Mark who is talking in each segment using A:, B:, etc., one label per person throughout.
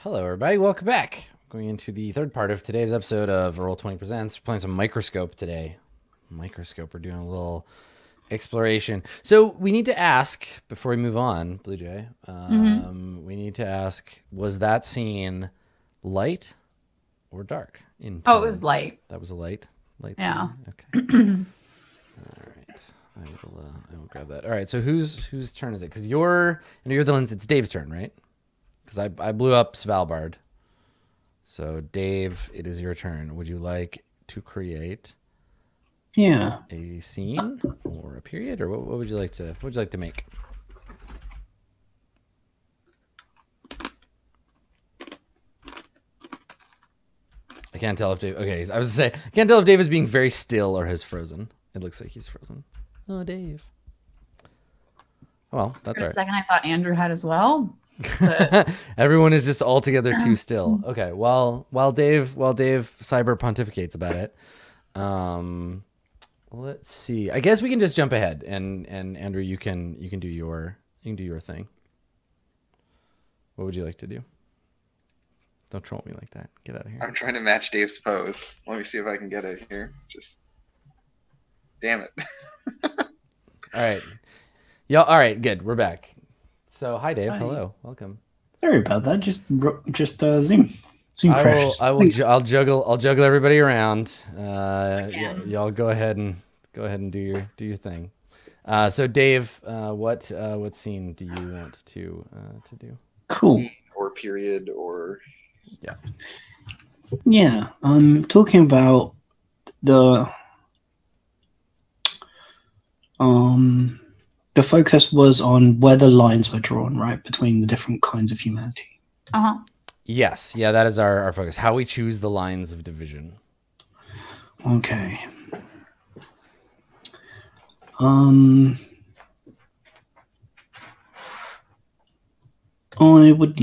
A: Hello, everybody. Welcome back. Going into the third part of today's episode of Roll20 Presents. We're playing some Microscope today. Microscope. We're doing a little exploration. So we need to ask before we move on, Blue Jay. We need to ask: was that scene light or dark? In
B: Oh, it was light.
A: That was a light
B: Yeah.
A: scene. Okay. All right. I will grab that. All right. So whose turn is it? Because you're the lens. It's Dave's turn, right? Because I blew up Svalbard. So Dave, it is your turn. Would you like to create a scene or a period, or what would you like to make? I can't tell if Dave. Okay, I was gonna say I can't tell if Dave is being very still or has frozen. It looks like he's frozen. Oh, Dave. Well, that's
B: For
A: all
B: a second, I thought Andrew had as well. But
A: Everyone is just altogether too still. Okay, while Dave cyber pontificates about it, let's see. I guess we can just jump ahead, and Andrew, you can do your thing. What would you like to do? Don't troll me like that. Get out of here.
C: I'm trying to match Dave's pose. Let me see if I can get it here. Just damn it.
A: All right, y'all. All right, good. We're back. So hi, Dave.
D: Hi.
A: Hello. Welcome.
D: Sorry about that. Just Zoom crash.
A: I'll juggle everybody around. Y'all go ahead and do your thing. So Dave, what scene do you want to do?
D: Cool.
C: Or period or
D: Yeah. Talking about the focus was on where the lines were drawn, right, between the different kinds of humanity.
A: Yes, yeah, that is our focus. How we choose the lines of division.
D: Okay. I would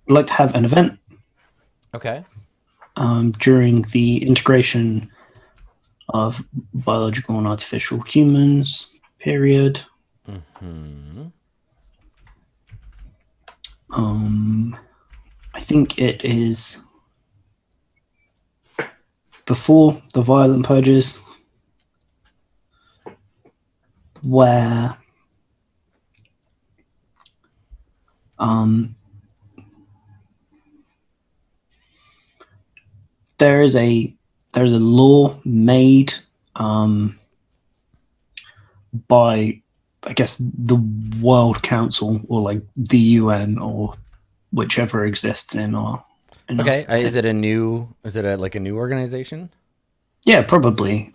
D: like to have an event
A: Okay.
D: during the integration of biological and artificial humans, period. I think it is before the violent purges, where there's a law made by, I guess, the World Council or like the UN or whichever exists in our.
A: Okay, is it a new organization?
D: Yeah, probably.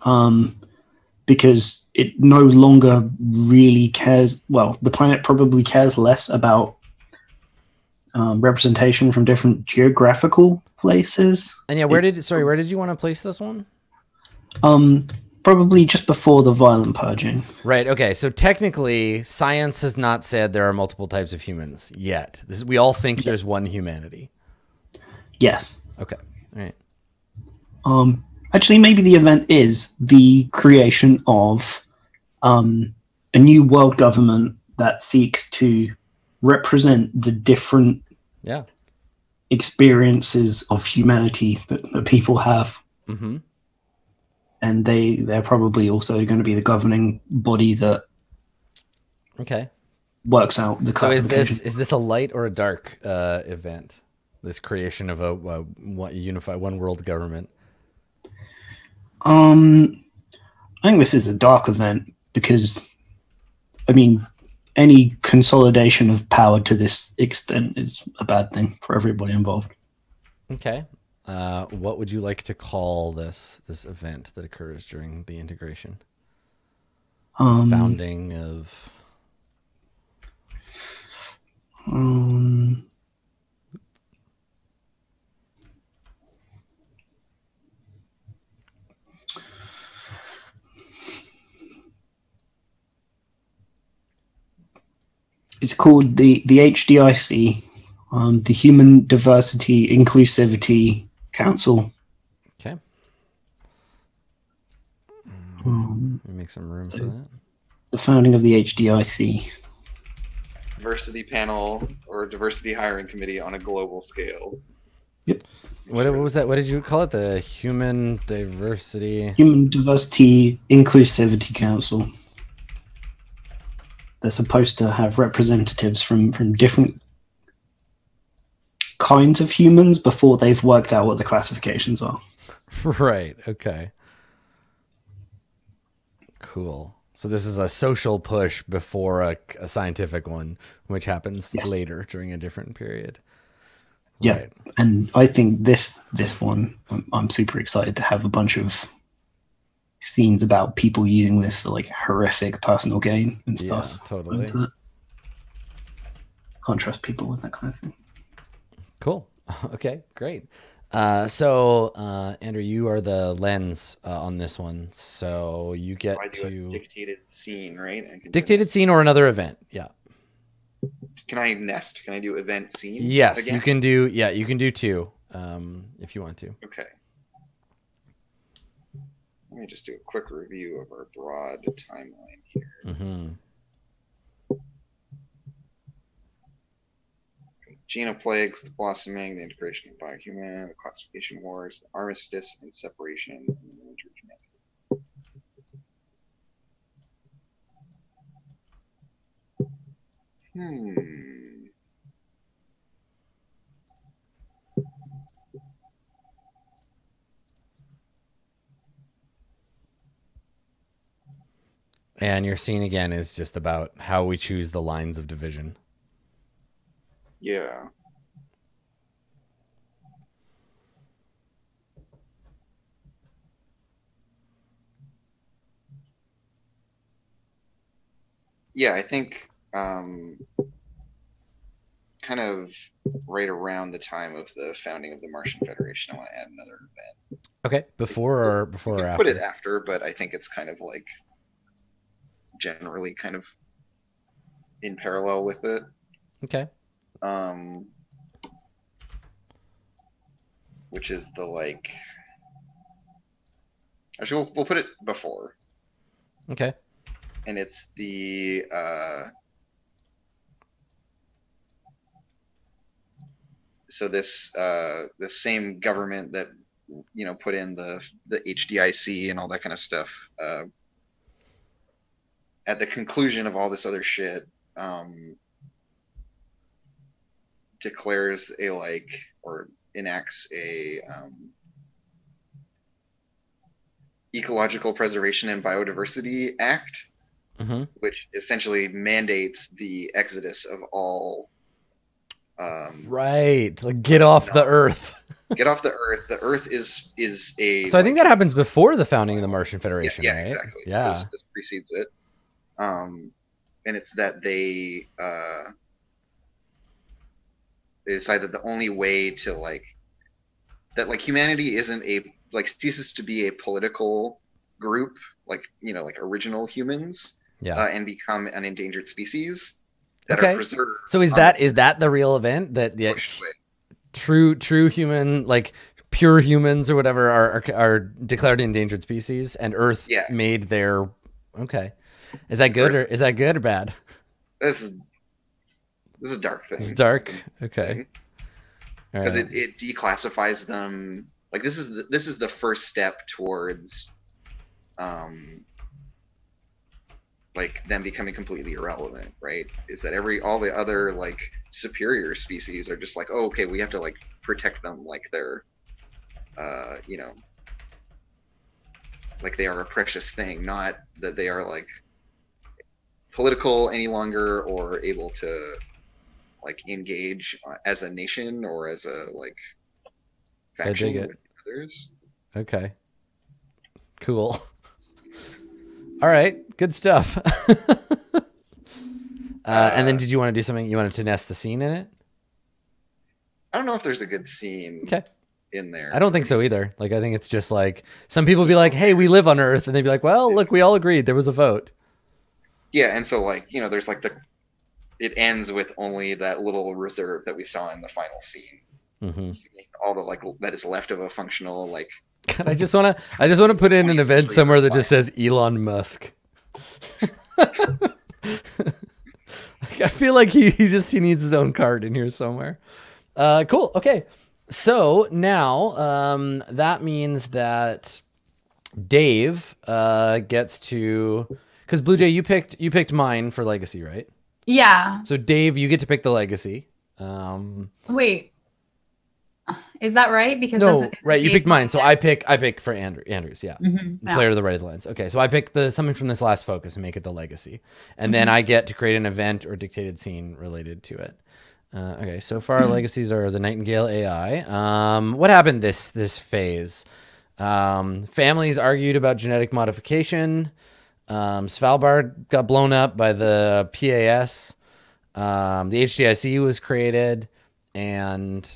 D: Because it no longer really cares. Well, the planet probably cares less about representation from different geographical places.
A: And yeah, where did you want to place this one?
D: Probably just before the violent purging.
A: Right. Okay. So technically, science has not said there are multiple types of humans yet. We all think there's one humanity.
D: Yes.
A: Okay. All right.
D: Actually, maybe the event is the creation of a new world government that seeks to represent the different experiences of humanity that people have.
A: Mm-hmm.
D: And they're probably also going to be the governing body that works out the classification.
A: So is this a light or a dark event? This creation of a unified one world government.
D: I think this is a dark event because, I mean, any consolidation of power to this extent is a bad thing for everybody involved.
A: Okay. What would you like to call this event that occurs during the integration? Founding of.
D: It's called the HDIC, the Human Diversity Inclusivity Council.
A: Okay. Let me make some room
D: So-
A: for that.
D: The founding of the HDIC.
C: Diversity panel or diversity hiring committee on a global scale.
A: What was that? What did you call it? The Human Diversity.
D: Human Diversity Inclusivity Council. They're supposed to have representatives from different kinds of humans before they've worked out what the classifications are.
A: Right. Okay. Cool. So this is a social push before a scientific one, which happens
D: Yes.
A: later during a different period.
D: Yeah,
A: Right.
D: and I think this one, I'm super excited to have a bunch of scenes about people using this for like horrific personal gain and stuff.
A: Yeah, totally.
D: And, can't trust people with that kind of thing.
A: Cool. Okay, great. So Andrew, you are the lens on this one. So you get
C: I do a
A: to
C: dictated scene, right? I can do
A: dictated
C: this.
A: scene or another event. Yeah.
C: Can I nest? Can I do event scene?
A: Yes,
C: again?
A: you can do. Yeah, you can do two if you want to.
C: Okay. Let me just do a quick review of our broad timeline here.
A: Mm-hmm.
C: Geno plagues, the blossoming, the integration of biohuman, the classification wars, the armistice and separation, and the military command.
A: And your scene again is just about how we choose the lines of division.
C: Yeah. Yeah, I think kind of right around the time of the founding of the Martian Federation, I want to add another event.
A: Okay, before or
C: We
A: after?
C: could put it after, but I think it's kind of like generally kind of in parallel with it.
A: Okay.
C: Which is the like. Actually, we'll put it before,
A: Okay.
C: and it's the so this same government that put in the HDIC and all that kind of stuff. At the conclusion of all this other shit, declares a or enacts a Ecological Preservation and Biodiversity Act,
A: Mm-hmm.
C: which essentially mandates the exodus of all.
A: Right. Like get off the Earth.
C: Get off the Earth. The Earth is a.
A: So I think that happens before the founding of the Martian Federation,
C: yeah,
A: right?
C: exactly.
A: Yeah.
C: This precedes it. And it's that they decide that the only way to humanity isn't ceases to be a political group, like original humans,
A: Yeah.
C: and become an endangered species that
A: Okay.
C: are preserved.
A: So is that the real event that the true human, like pure humans or whatever are declared endangered species and Earth
C: Yeah.
A: made their okay. Is that good or bad?
C: This is a dark thing.
A: It's dark. Okay. All
C: Because
A: right.
C: it declassifies them. Like this is the first step towards them becoming completely irrelevant, right? Is that all the other superior species are just oh, okay, we have to protect them like they're like they are a precious thing, not that they are political any longer or able to engage as a nation or as a faction
A: it.
C: with others.
A: Okay. Cool. All right. Good stuff. And then did you want to do something? You wanted to nest the scene in it?
C: I don't know if there's a good scene
A: Okay.
C: in there.
A: I don't think so either. I think it's just some people be like, hey, we live on Earth. And they'd be like, well, look, we all agreed. There was a vote.
C: Yeah, and so there's it ends with only that little reserve that we saw in the final scene.
A: Mm-hmm.
C: All the that is left of a functional
A: God, I just wanna put in an event somewhere that just says Elon Musk. I feel like he needs his own card in here somewhere. Cool. Okay. So now that means that Dave gets to, because Blue Jay, you picked mine for legacy, right?
B: Yeah.
A: So Dave, you get to pick the legacy.
B: Wait. Is that right? Because
A: No,
B: that's
A: right. You picked mine, so I pick for Andrews. Yeah.
B: Yeah.
A: Player of the Right of the Lens. Okay, so I pick something from this last focus and make it the legacy, and then I get to create an event or dictated scene related to it. Okay, so far our legacies are the Nightingale AI. What happened this phase? Families argued about genetic modification. Svalbard got blown up by the PAS. The HDIC was created, and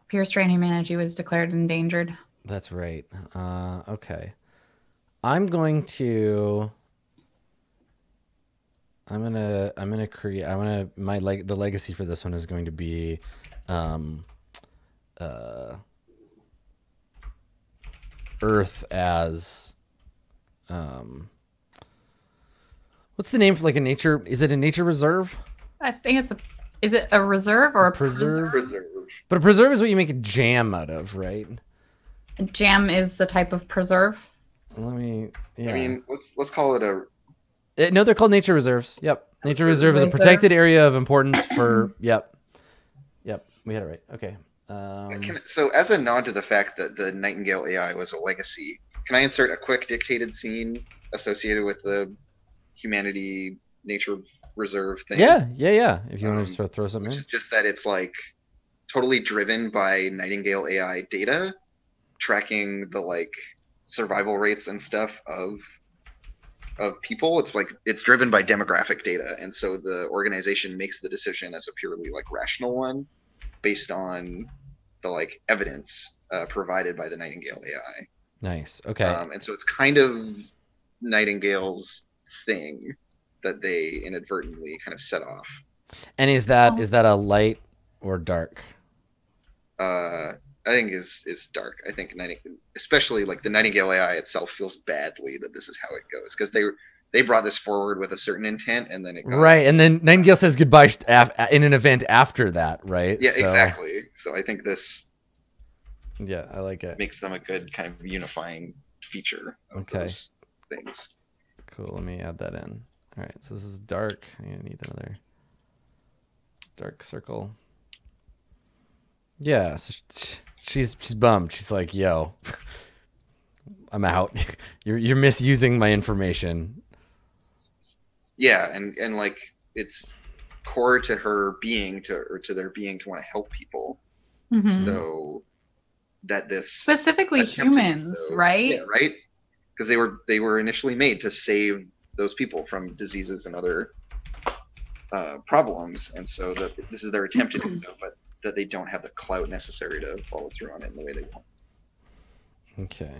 B: pure strain humanity was declared endangered.
A: that's right. Okay. I'm gonna create, the legacy for this one is going to be, Earth as, what's the name for like a nature? Is it a nature reserve?
B: I think is it a reserve or a
A: Preserve?
C: Preserve.
A: But a preserve is what you make a jam out of, right?
B: Jam is the type of preserve.
C: I mean, let's call it a.
A: No, they're called nature reserves. Yep. Nature reserve is a protected area of importance for, yep. We had it right. Okay.
C: So as a nod to the fact that the Nightingale AI was a legacy, can I insert a quick dictated scene associated with the humanity nature reserve thing?
A: Yeah. If you want to throw something
C: Which
A: in.
C: is just that it's like totally driven by Nightingale AI data, tracking the like survival rates and stuff of people. It's like it's driven by demographic data, and so the organization makes the decision as a purely like rational one based on the like evidence provided by the Nightingale AI.
A: Nice. Okay.
C: And so it's kind of Nightingale's thing that they inadvertently kind of set off.
A: And is that a light or dark?
C: I think is dark. I think especially like the Nightingale AI itself feels badly that this is how it goes, because they brought this forward with a certain intent, and then it got,
A: right, and then Nightingale says goodbye in an event after that, right?
C: Yeah, exactly. So I think this,
A: yeah, I like it,
C: makes them a good kind of unifying feature of those things.
A: Cool. Let me add that in. All right, so this is dark. I need another dark circle. Yeah, so she's bummed. She's like, "Yo, I'm out. You're misusing my information."
C: Yeah, and like it's core to her being to their being to want to help people.
B: Mm-hmm.
C: So that this
B: specifically humans, right?
C: Yeah, right. Because they were initially made to save those people from diseases and other problems, and so that this is their attempt to do so, but that they don't have the clout necessary to follow through on it in the way they want.
A: Okay.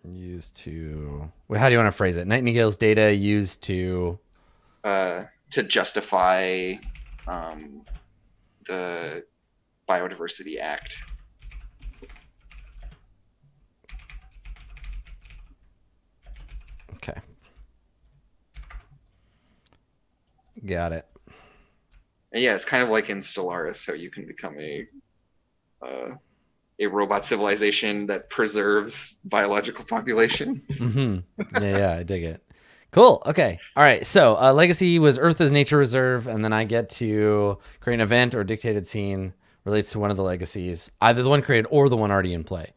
A: Used to... Well, how do you want to phrase it? Nightingale's data used to
C: justify the Biodiversity Act.
A: Okay. Got it.
C: And yeah, it's kind of like in Stellaris, how you can become a robot civilization that preserves biological populations.
A: Mm-hmm. Yeah, I dig it. Cool. Okay. All right. So legacy was Earth as nature reserve, and then I get to create an event or dictated scene relates to one of the legacies, either the one created or the one already in play.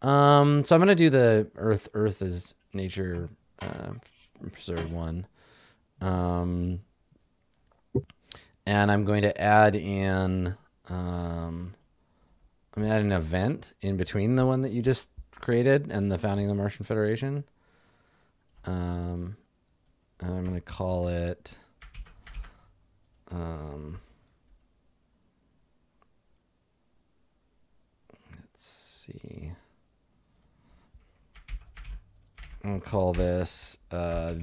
A: So I'm gonna do the Earth as nature preserve one, and I'm going to add in. I'm gonna add an event in between the one that you just created and the founding of the Martian Federation. And I'm going to call it let's see. I'm going to call this the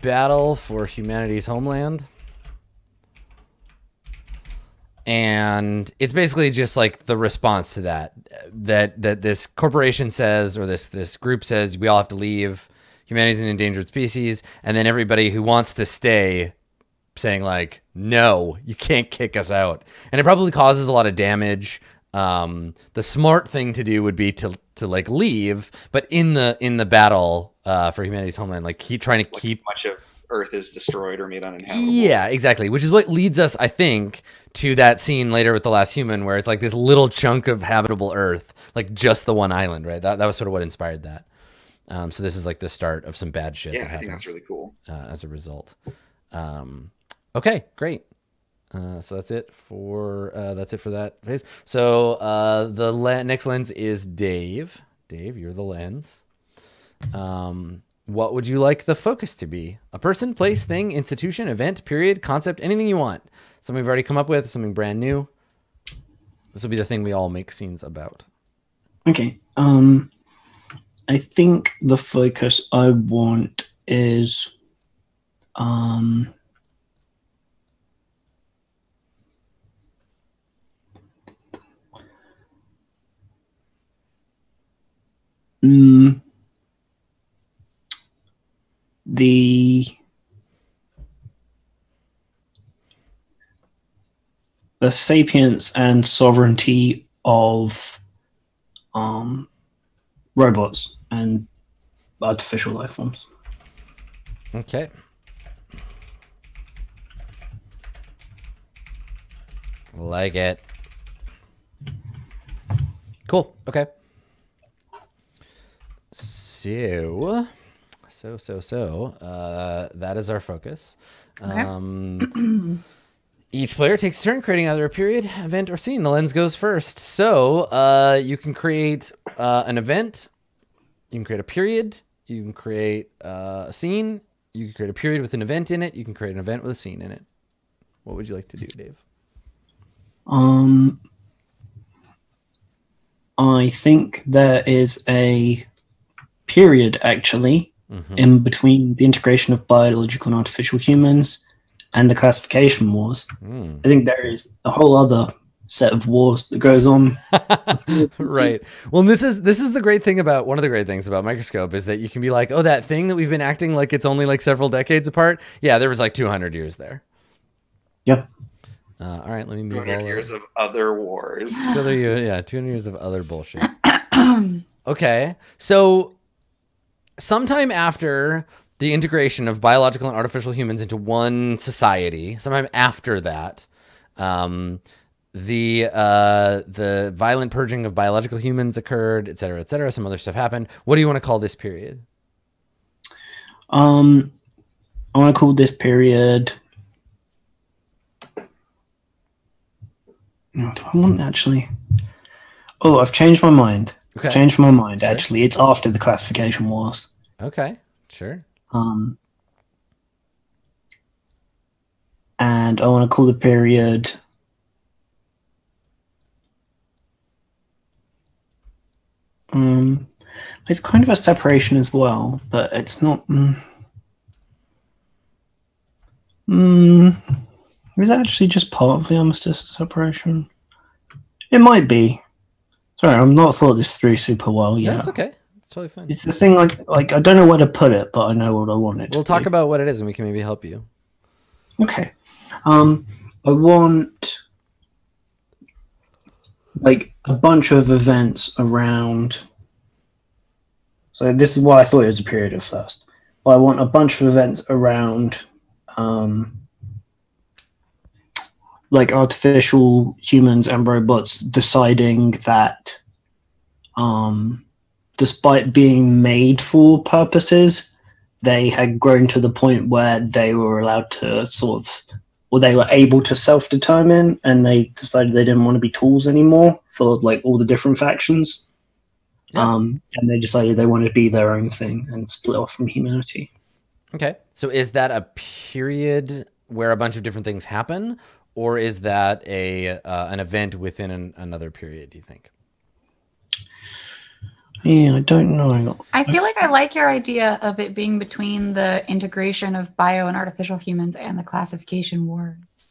A: battle for humanity's homeland. And it's basically just like the response to that this corporation says, or this group says, we all have to leave. Humanity's an endangered species. And then everybody who wants to stay saying like, no, you can't kick us out. And it probably causes a lot of damage. The smart thing to do would be to like leave, but in the battle for humanity's homeland, like keep trying to keep
C: much of Earth is destroyed or made uninhabitable.
A: Yeah, exactly. Which is what leads us, I think, to that scene later with The Last Human, where it's like this little chunk of habitable Earth, like just the one island, right? That was sort of what inspired that. So this is like the start of some bad shit.
C: Yeah, I think that's really cool.
A: As a result. Okay, great. So that's it for that phase. So the next lens is Dave. Dave, you're the lens. What would you like the focus to be? A person, place, thing, institution, event, period, concept, anything you want. Something we've already come up with, something brand new. This will be the thing we all make scenes about.
D: Okay. I think the focus I want is the sapience and sovereignty of robots and artificial life forms.
A: Okay. Like it. Cool. Okay. So that is our focus.
B: Okay.
A: Each player takes a turn creating either a period, event, or scene. The lens goes first. So you can create an event. You can create a period. You can create a scene. You can create a period with an event in it. You can create an event with a scene in it. What would you like to do, Dave?
D: I think there is a period, actually, in between the integration of biological and artificial humans and the classification wars. I think there is a whole other set of wars that goes on.
A: Right. Well, this is the great thing about, one of the great things about Microscope is that you can be like, oh, that thing that we've been acting like it's only like several decades apart. Yeah, there was like 200 years there.
D: Yep.
A: All right, let me move
C: 200 years of other wars.
A: 200 years of other bullshit. Okay, so sometime after the integration of biological and artificial humans into one society, sometime after that, the violent purging of biological humans occurred, et cetera, et cetera. Some other stuff happened. What do you want to call this period?
D: I want to call this period. No, do I want actually? Oh, I've changed my mind.
A: Okay.
D: Changed my mind.
A: Sure.
D: Actually, it's after the classification wars.
A: Okay, sure.
D: And I want to call the period. It's kind of a separation as well, but it's not. Is it actually just part of the armistice separation? It might be. Sorry, I've not thought this through super well yet.
A: Yeah, it's okay. It's totally fine.
D: It's the thing, like I don't know where to put it, but I know what I want it to
A: We'll talk
D: be.
A: about what it is, and we can maybe help you.
D: Okay. I want like a bunch of events around. So this is why I thought it was a period at first. But I want a bunch of events around like artificial humans and robots deciding that despite being made for purposes, they had grown to the point where they were allowed to sort of, or they were able to self-determine, and they decided they didn't want to be tools anymore for like all the different factions.
A: Yeah.
D: And they decided they wanted to be their own thing and split off from humanity.
A: Okay. So is that a period where a bunch of different things happen, or is that an event within another period, do you think?
D: Yeah, I don't know.
B: I feel like I like your idea of it being between the integration of bio and artificial humans and the classification wars.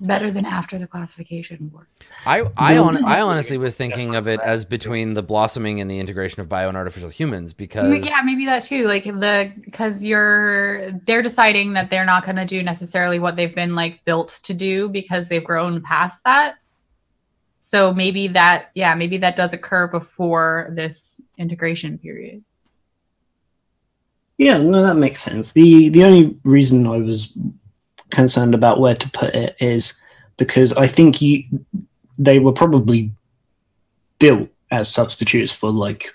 B: better than after the classification war.
A: I honestly was thinking of it as between the blossoming and the integration of bio and artificial humans, because
B: Yeah, maybe that too. Like because they're deciding that they're not going to do necessarily what they've been like built to do because they've grown past that. So maybe that does occur before this integration period.
D: Yeah, no, that makes sense. The only reason I was concerned about where to put it is because I think they were probably built as substitutes for like.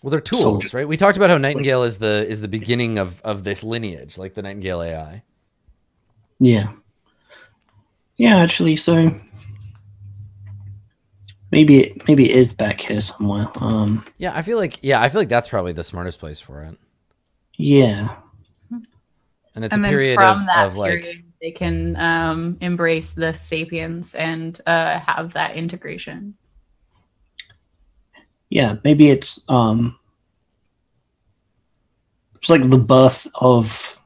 A: Well, they're tools, soldiers. Right? We talked about how Nightingale is the beginning of this lineage, like the Nightingale AI.
D: Yeah. Yeah, actually, so maybe it is back here somewhere.
A: Yeah, I feel like that's probably the smartest place for it.
D: Yeah.
A: And it's a period of like
B: they can embrace the sapiens and have that integration.
D: Yeah, maybe it's like the birth of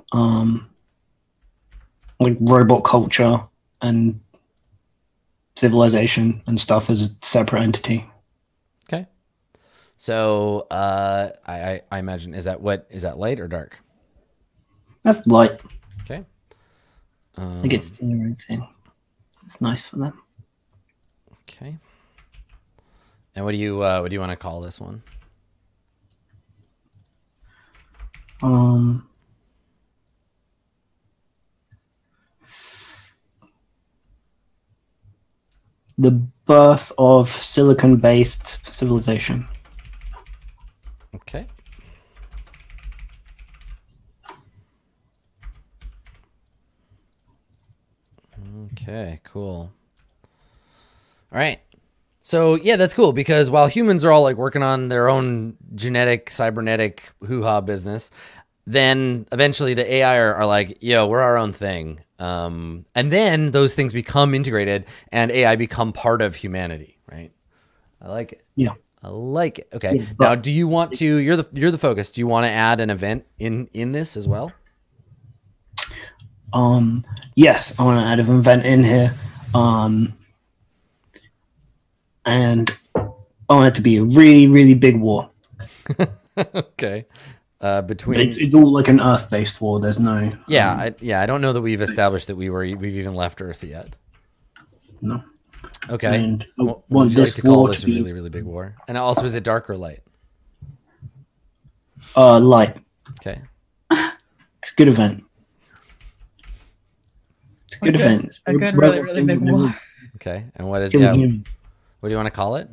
D: like robot culture and civilization and stuff as a separate entity.
A: Okay. So I imagine is that light or dark?
D: That's light.
A: Okay.
D: I think it's doing their own thing. It's nice for them.
A: Okay. And what do you want to call this one?
D: The birth of silicon-based civilization.
A: Okay. Okay, cool. All right. So yeah, that's cool because while humans are all like working on their own genetic, cybernetic hoo-ha business, then eventually the AI are like, yo, we're our own thing. And then those things become integrated and AI become part of humanity, right? I like it.
D: Yeah.
A: I like it. Okay.
D: Yeah,
A: now, do you want to, you're the focus. Do you want to add an event in this as well?
D: Yes, I want to add an event in here. And I want it to be a really, really big war.
A: Okay. Between
D: it's all like an Earth-based war. There's no.
A: Yeah, I don't know that we've established that we've even left Earth yet.
D: No.
A: Okay.
D: And
A: would you like to call this a really, really big war? And also, is it dark or light?
D: Light.
A: Okay.
D: It's a good event. It's a good event.
B: A good, really, really big war.
A: Okay. And what is it? Yeah, what do you want to call it?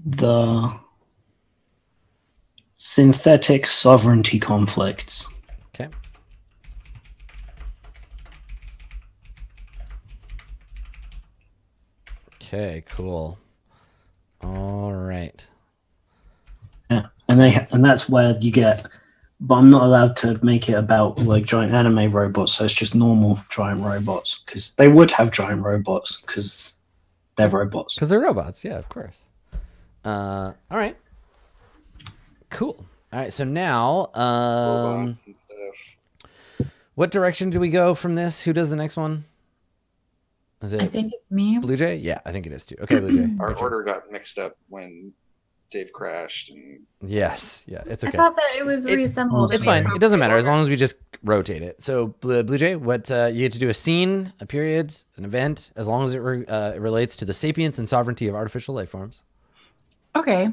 D: The synthetic sovereignty conflicts.
A: Okay. Okay, cool. All right.
D: Yeah, and that's where you get, but I'm not allowed to make it about like giant anime robots, so it's just normal giant robots because they would have giant robots because they're robots.
A: Because they're robots, yeah, of course. All right. Cool. All right, so now,
C: Robots and stuff.
A: what direction do we go from this? Who does the next one? Is it
B: I think it's me.
A: Blue Jay? Yeah, I think it is too. Okay, Blue Jay.
C: Our order got mixed up when Dave crashed. And
A: Yes, yeah, it's okay.
B: I thought that it was reassembled.
A: It's fine. It doesn't matter as long as we just rotate it. So Blue Jay, what you get to do a scene, a period, an event, as long as it relates to the sapience and sovereignty of artificial life forms.
B: Okay.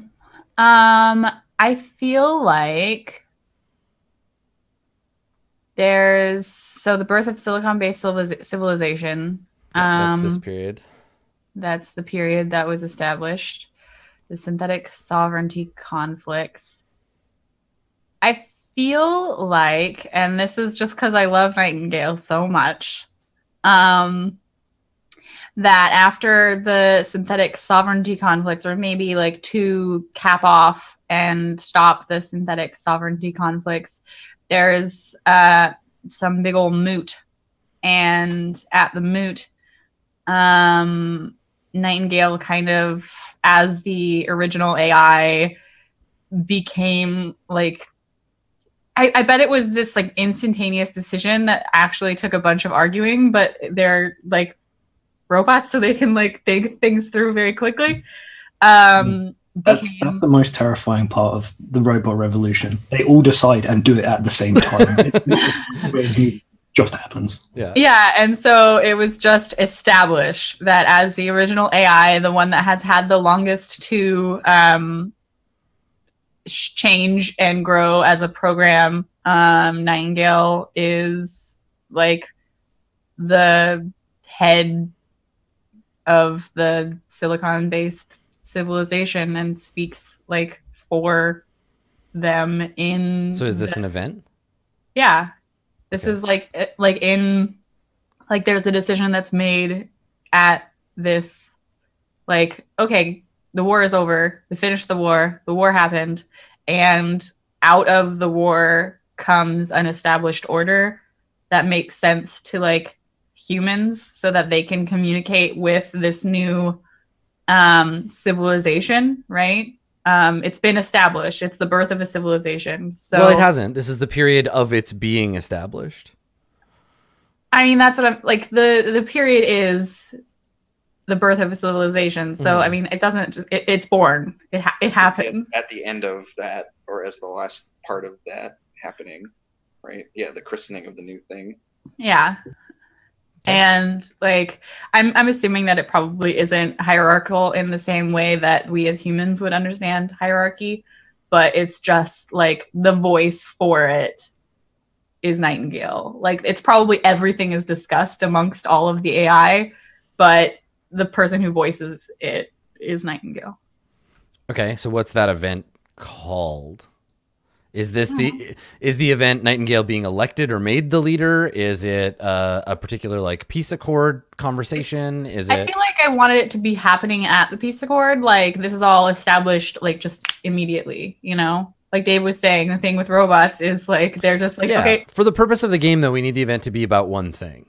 B: I feel like there's the birth of silicon-based civilization.
A: That's this period.
B: That's the period that was established. The synthetic sovereignty conflicts. I feel like, and this is just because I love Nightingale so much, that after the synthetic sovereignty conflicts, or maybe like to cap off and stop the synthetic sovereignty conflicts, there's some big old moot. And at the moot, Nightingale kind of, as the original AI, became like, I bet it was this like instantaneous decision that actually took a bunch of arguing, but they're like robots, so they can like think things through very quickly.
D: That's the most terrifying part of the robot revolution. They all decide and do it at the same time. It just happens.
B: Yeah, and so it was just established that as the original AI, the one that has had the longest to change and grow as a program, Nightingale is like the head of the silicon-based civilization and speaks like for them in.
A: So is this an event?
B: Yeah, this is like in like there's a decision that's made at this, like, okay, the war is over, we finished the war happened, and out of the war comes an established order that makes sense to like humans so that they can communicate with this new civilization, right? It's been established. It's the birth of a civilization. So,
A: well, it hasn't. This is the period of its being established.
B: I mean, that's what I'm like. The period is the birth of a civilization. So, I mean, it doesn't just, it's born. It happens.
C: At the end of that, or as the last part of that happening, right? Yeah, the christening of the new thing.
B: Yeah. And like, I'm assuming that it probably isn't hierarchical in the same way that we as humans would understand hierarchy, but it's just like the voice for it is Nightingale. Like, it's probably everything is discussed amongst all of the AI, but the person who voices it is Nightingale.
A: Okay, so what's that event called? Is this is the event Nightingale being elected or made the leader? Is it a particular like peace accord conversation? Is it?
B: I feel like I wanted it to be happening at the peace accord. Like, this is all established like just immediately, you know? Like Dave was saying, the thing with robots is like they're just like, okay.
A: For the purpose of the game, though, we need the event to be about one thing.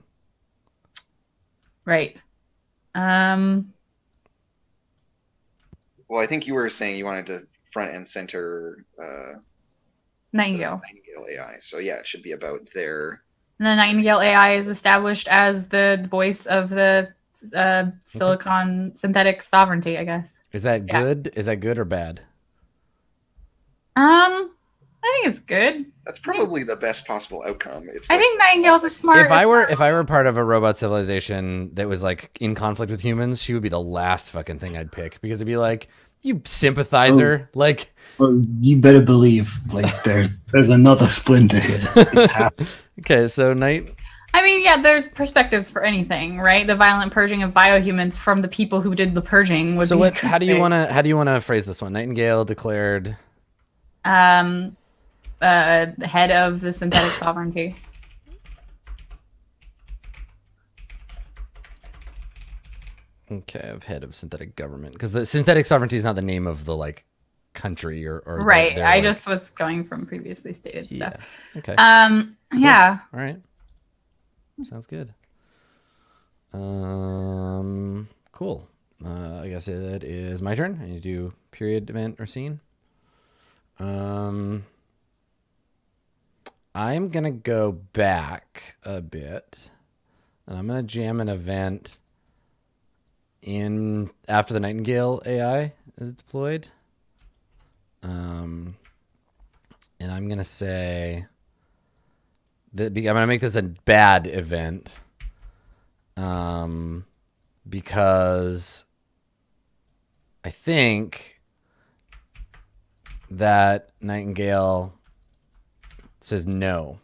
B: Right.
C: Well, I think you were saying you wanted to front and center
B: Nightingale.
C: Nightingale AI. So yeah, it should be about their.
B: And the Nightingale AI is established as the voice of the silicon synthetic sovereignty, I guess.
A: Is that good? Is that good or bad?
B: I think it's good.
C: That's probably the best possible outcome. It's
B: I
C: like,
B: think Nightingale's a smart.
A: If I were part of a robot civilization that was like in conflict with humans, she would be the last fucking thing I'd pick, because it'd be like, you sympathizer, like.
D: Well, you better believe like there's another splinter here.
A: Okay, so
B: I mean, yeah, there's perspectives for anything, right? The violent purging of biohumans from the people who did the purging would be.
A: So how do you want to phrase this one? Nightingale declared
B: head of the synthetic sovereignty.
A: Okay, of head of synthetic government, because the synthetic sovereignty is not the name of the like country or
B: right. I
A: like,
B: just was going from previously stated stuff.
A: Okay.
B: Yeah.
A: All right. Sounds good. Cool. I guess it is my turn. I need to do period, event, or scene. I'm gonna go back a bit, and I'm gonna jam an event in after the Nightingale AI is deployed. And I'm gonna say that I'm gonna make this a bad event, because I think that Nightingale says no.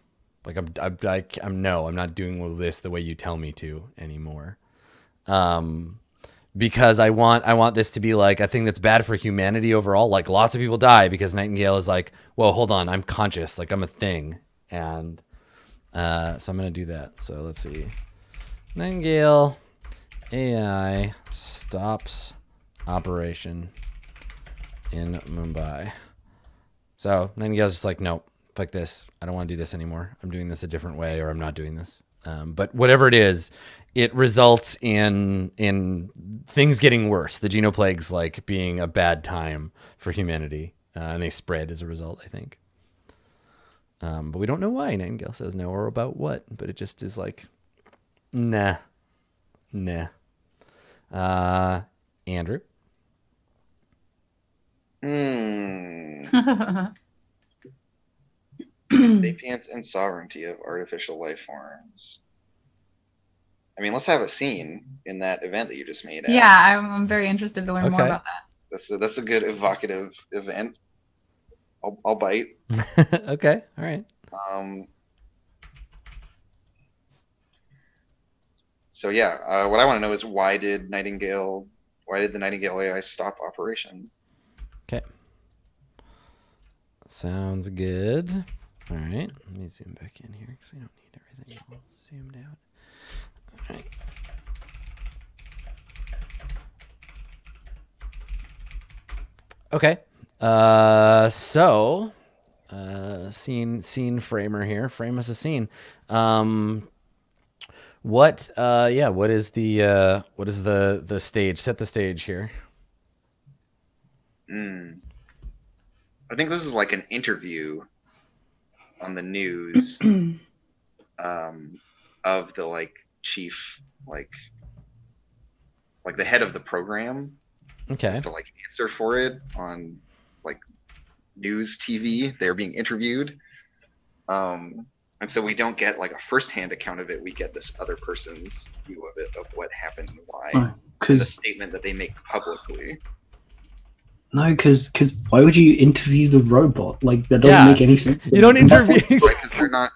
A: Like I'm not doing this the way you tell me to anymore. Because I want this to be like a thing that's bad for humanity overall. Like, lots of people die because Nightingale is like, whoa, hold on, I'm conscious, like I'm a thing. And so I'm gonna do that. So let's see. Nightingale AI stops operation in Mumbai. So Nightingale's just like, nope, fuck this. I don't want to do this anymore. I'm doing this a different way, or I'm not doing this. But whatever it is, it results in things getting worse. The genoplagues like being a bad time for humanity, and they spread as a result, I think. But we don't know why. Nightingale says no, or about what, but it just is like, nah. Andrew?
C: Sapience and sovereignty of artificial life forms. I mean, let's have a scene in that event that you just made.
B: Yeah, I'm very interested to learn more about that.
C: That's a good evocative event. I'll bite.
A: Okay, all right.
C: So yeah, what I want to know is why did the Nightingale AI stop operations?
A: Okay. Sounds good. All right, let me zoom back in here because we don't need everything all zoomed out. All right. Okay. So scene framer here. Frame us a scene. What is the stage? Set the stage here.
C: I think this is like an interview on the news of the like chief like the head of the program.
A: Okay.
C: Just to like answer for it on like news TV. They're being interviewed. And so we don't get like a first-hand account of it. We get this other person's view of it, of what happened and why. The statement that they make publicly.
D: No, because why would you interview the robot? Like that doesn't make any sense.
A: You don't interview
C: because they're not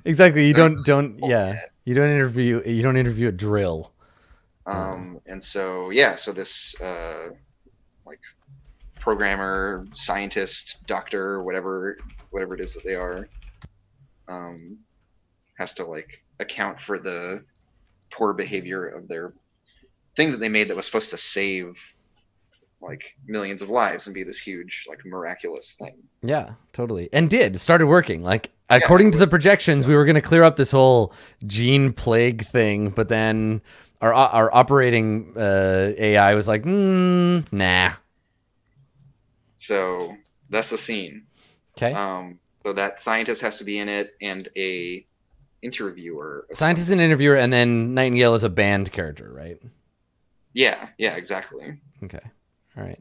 A: exactly. You don't interview a drill.
C: And so yeah, so this like programmer, scientist, doctor, whatever it is that they are, has to like account for the poor behavior of their thing that they made that was supposed to save like millions of lives and be this huge like miraculous thing.
A: Yeah, totally. And started working. Like according to the projections, we were going to clear up this whole gene plague thing, but then our operating AI was like, nah.
C: So that's the scene.
A: Okay.
C: So that scientist has to be in it, and a interviewer.
A: Scientist and interviewer, and then Nightingale is a band character, right?
C: Yeah, exactly.
A: Okay. All right.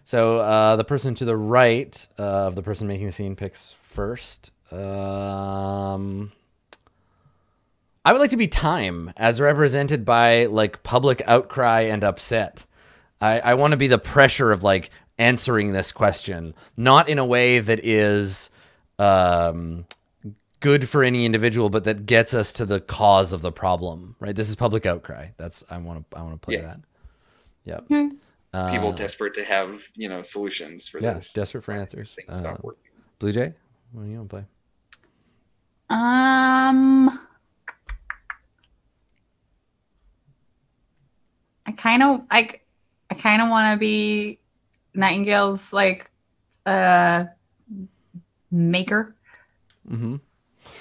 A: So the person to the right of the person making the scene picks first. I would like to be time, as represented by like public outcry and upset. I want to be the pressure of like answering this question, not in a way that is good for any individual, but that gets us to the cause of the problem. Right? This is public outcry. I want to play that. Yeah.
C: People desperate to have solutions for this.
A: Yeah, desperate for answers. Blue Jay, what do you want to play?
B: I kind of want to be Nightingale's like maker.
A: Mm-hmm.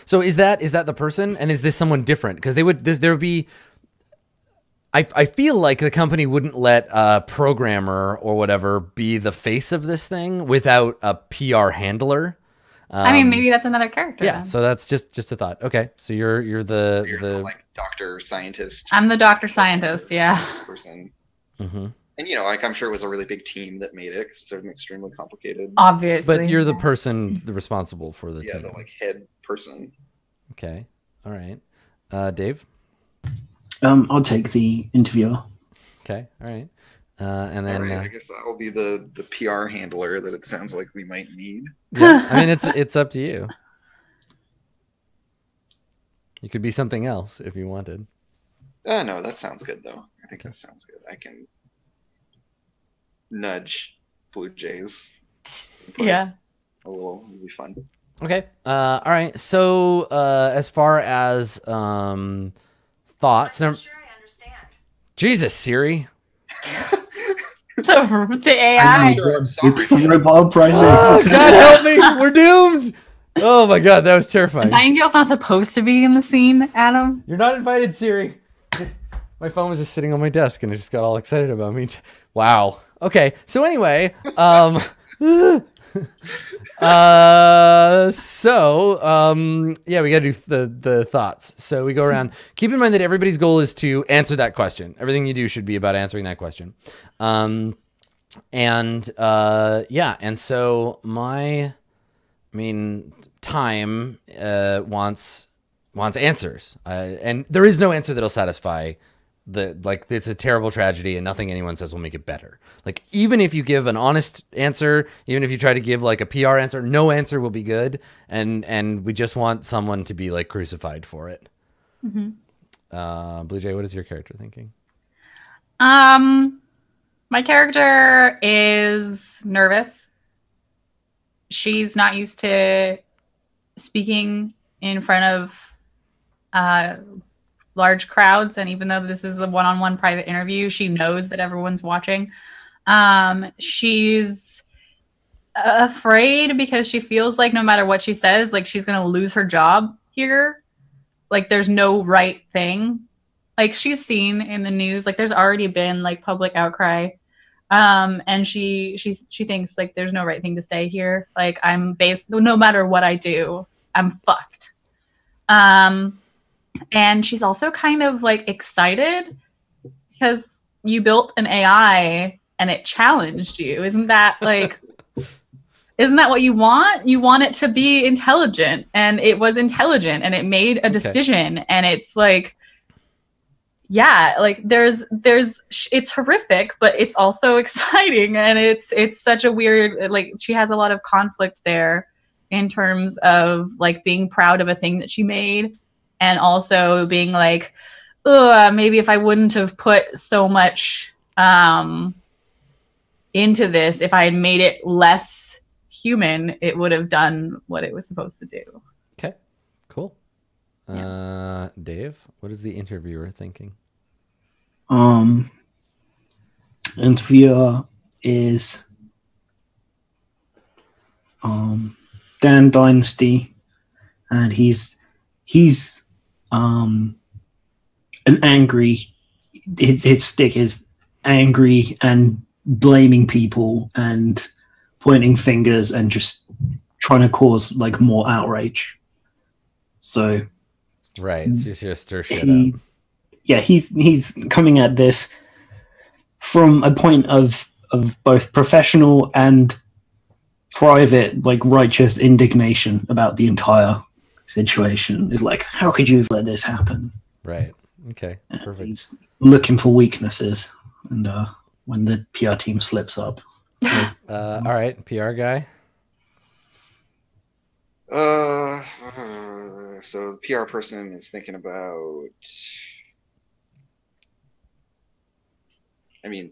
A: So is that the person, and is this someone different? Because there would be. I feel like the company wouldn't let a programmer or whatever be the face of this thing without a PR handler.
B: I mean, maybe that's another character.
A: Yeah,
B: then.
A: so that's just a thought. Okay, so you're the
C: like doctor scientist.
B: I'm the doctor scientist. Yeah.
C: Person.
A: Mm-hmm.
C: And like I'm sure it was a really big team that made it, because it's extremely complicated.
B: Obviously.
A: But you're the person responsible for the team.
C: The like head person.
A: Okay. All right. Dave.
D: I'll take the interviewer.
A: Okay. All right. And then
C: I guess I'll be the PR handler that it sounds like we might need.
A: Yeah, I mean it's up to you. You could be something else if you wanted.
C: No, that sounds good though. I think that sounds good. I can nudge Blue Jays.
B: Yeah.
C: It'll be fun.
A: Okay. All right. So as far as thoughts,
E: I'm not sure I understand.
A: Jesus, Siri.
B: The AI.
C: I'm sorry.
D: Robot project.
A: Oh, God help me! We're doomed. Oh my god, that was terrifying.
B: Nightingale's not supposed to be in the scene, Adam.
A: You're not invited, Siri. My phone was just sitting on my desk and it just got all excited about me. Wow. Okay. So anyway, yeah, we got to do the thoughts. So we go around. Keep in mind that everybody's goal is to answer that question. Everything you do should be about answering that question. Yeah, and so time wants answers, and there is no answer that'll satisfy it's a terrible tragedy and nothing anyone says will make it better. Like, even if you give an honest answer, even if you try to give like a PR answer, no answer will be good, and we just want someone to be like crucified for it. Blue Jay, what is your character thinking?
B: My character is nervous. She's not used to speaking in front of large crowds, and even though this is a one-on-one private interview, she knows that everyone's watching. She's afraid because she feels like no matter what she says, like she's gonna lose her job here. Like there's no right thing. Like she's seen in the news, like there's already been like public outcry. And she thinks like there's no right thing to say here. Like no matter what I do, I'm fucked. And she's also kind of like excited because you built an AI and it challenged you. Isn't that what you want? You want it to be intelligent, and it was intelligent and it made a decision. And it's like, yeah, like it's horrific, but it's also exciting. And it's such a weird, like she has a lot of conflict there in terms of like being proud of a thing that she made. And also being like, maybe if I wouldn't have put so much into this, if I had made it less human, it would have done what it was supposed to do.
A: Okay, cool. Yeah. Dave, what is the interviewer thinking?
D: Interviewer is Dan Dynasty, and he's an angry, his stick is angry and blaming people and pointing fingers and just trying to cause like more outrage. So
A: right, it's just to stir shit up.
D: Yeah, he's coming at this from a point of both professional and private, like righteous indignation about the entire situation. Is like, how could you have let this happen?
A: Right. Okay. Perfect.
D: He's looking for weaknesses, and when the PR team slips up.
A: All right, PR guy.
C: So the PR person is thinking about,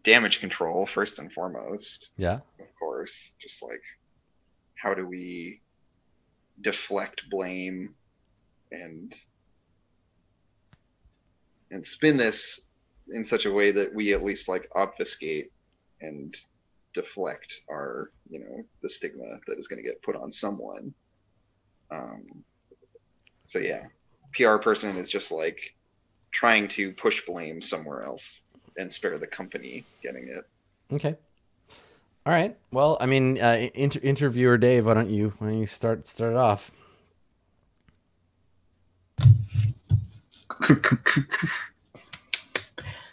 C: damage control first and foremost.
A: Yeah.
C: Of course, just like, how do we deflect blame and spin this in such a way that we at least like obfuscate and deflect our, the stigma that is going to get put on someone. So yeah, PR person is just like trying to push blame somewhere else and spare the company getting it.
A: Okay. All right. Well, interviewer Dave, why don't you start it off?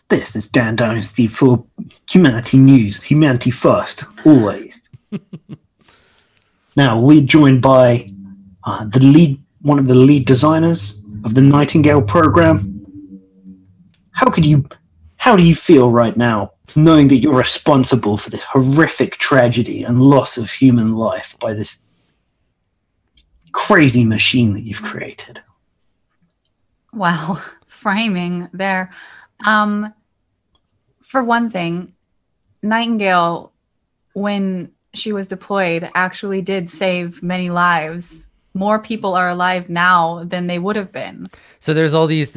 D: This is Dan Dynasty for Humanity News. Humanity first, always. Now we're joined by one of the lead designers of the Nightingale program. How do you feel right now, knowing that you're responsible for this horrific tragedy and loss of human life by this crazy machine that you've created?
B: Well, framing there. For one thing, Nightingale, when she was deployed, actually did save many lives. More people are alive now than they would have been.
A: So there's all these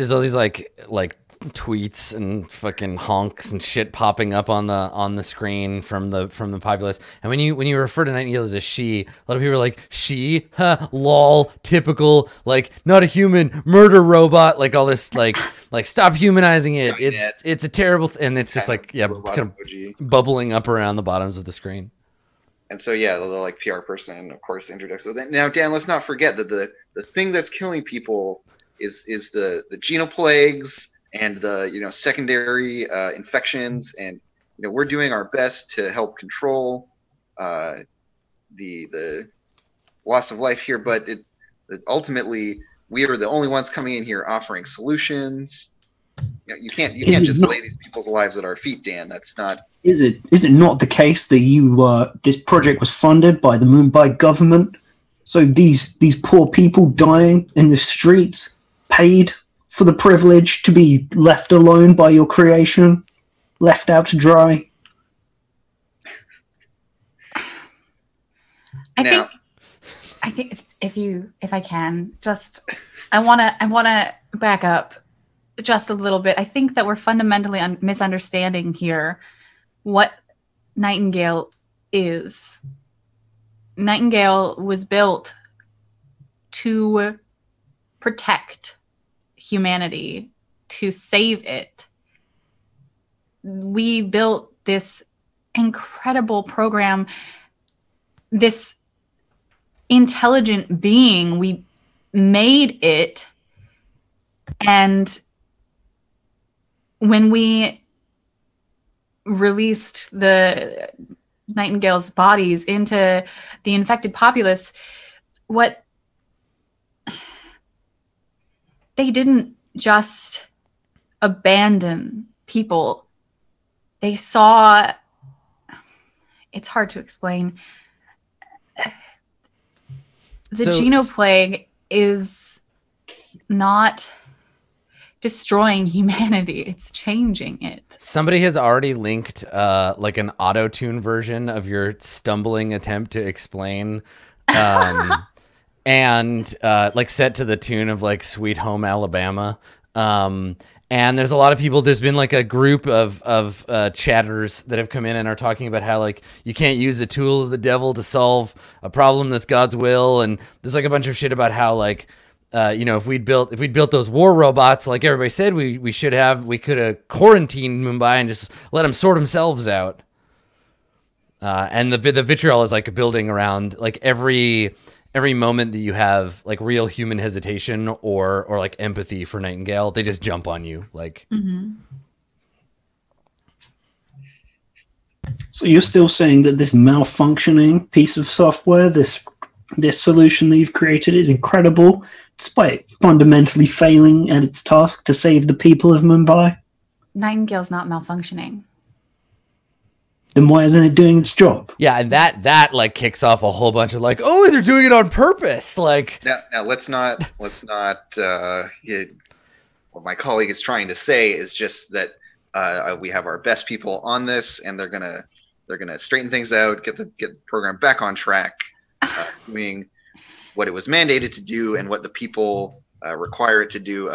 A: like tweets and fucking honks and shit popping up on the screen from the populace. And when you refer to Nightingale as a she, a lot of people are like, she, huh, lol, typical, like not a human, murder robot, like all this like stop humanizing it. It's a terrible and it's just like kind of bubbling up around the bottoms of the screen.
C: And so the like PR person, of course, introduced. So now, Dan, let's not forget that the thing that's killing people is the genoplagues and the secondary infections, and we're doing our best to help control the loss of life here, but ultimately we are the only ones coming in here offering solutions. You can't just lay these people's lives at our feet, Dan. That's not.
D: Is it not the case that this project was funded by the Mumbai government? So these poor people dying in the streets paid for the privilege to be left alone by your creation, left out to dry?
B: I think if I can, I wanna back up just a little bit. I think that we're fundamentally misunderstanding here what Nightingale is. Nightingale was built to protect humanity, to save it. We built this incredible program, this intelligent being. We made it, and when we released the Nightingale's bodies into the infected populace, they didn't just abandon people. They saw, it's hard to explain. The genoplague is not destroying humanity, it's changing it.
A: Somebody has already linked like an auto-tune version of your stumbling attempt to explain and like set to the tune of like Sweet Home Alabama. And there's a lot of people, there's been like a group of chatters that have come in and are talking about how like you can't use a tool of the devil to solve a problem that's God's will. And there's like a bunch of shit about how like if we'd built those war robots like everybody said we could have quarantined Mumbai and just let them sort themselves out. And the vitriol is like building around like every moment that you have like real human hesitation or like empathy for Nightingale, they just jump on you like.
B: Mm-hmm.
D: So you're still saying that this malfunctioning piece of software, this solution that you've created is incredible, despite fundamentally failing at its task to save the people of Mumbai?
B: Nightingale's not malfunctioning.
D: Then why isn't it doing its job?
A: Yeah, and that like kicks off a whole bunch of like, oh, they're doing it on purpose. Like
C: now let's not what my colleague is trying to say is just that we have our best people on this, and they're gonna straighten things out, get the program back on track, doing what it was mandated to do and what the people require it to do.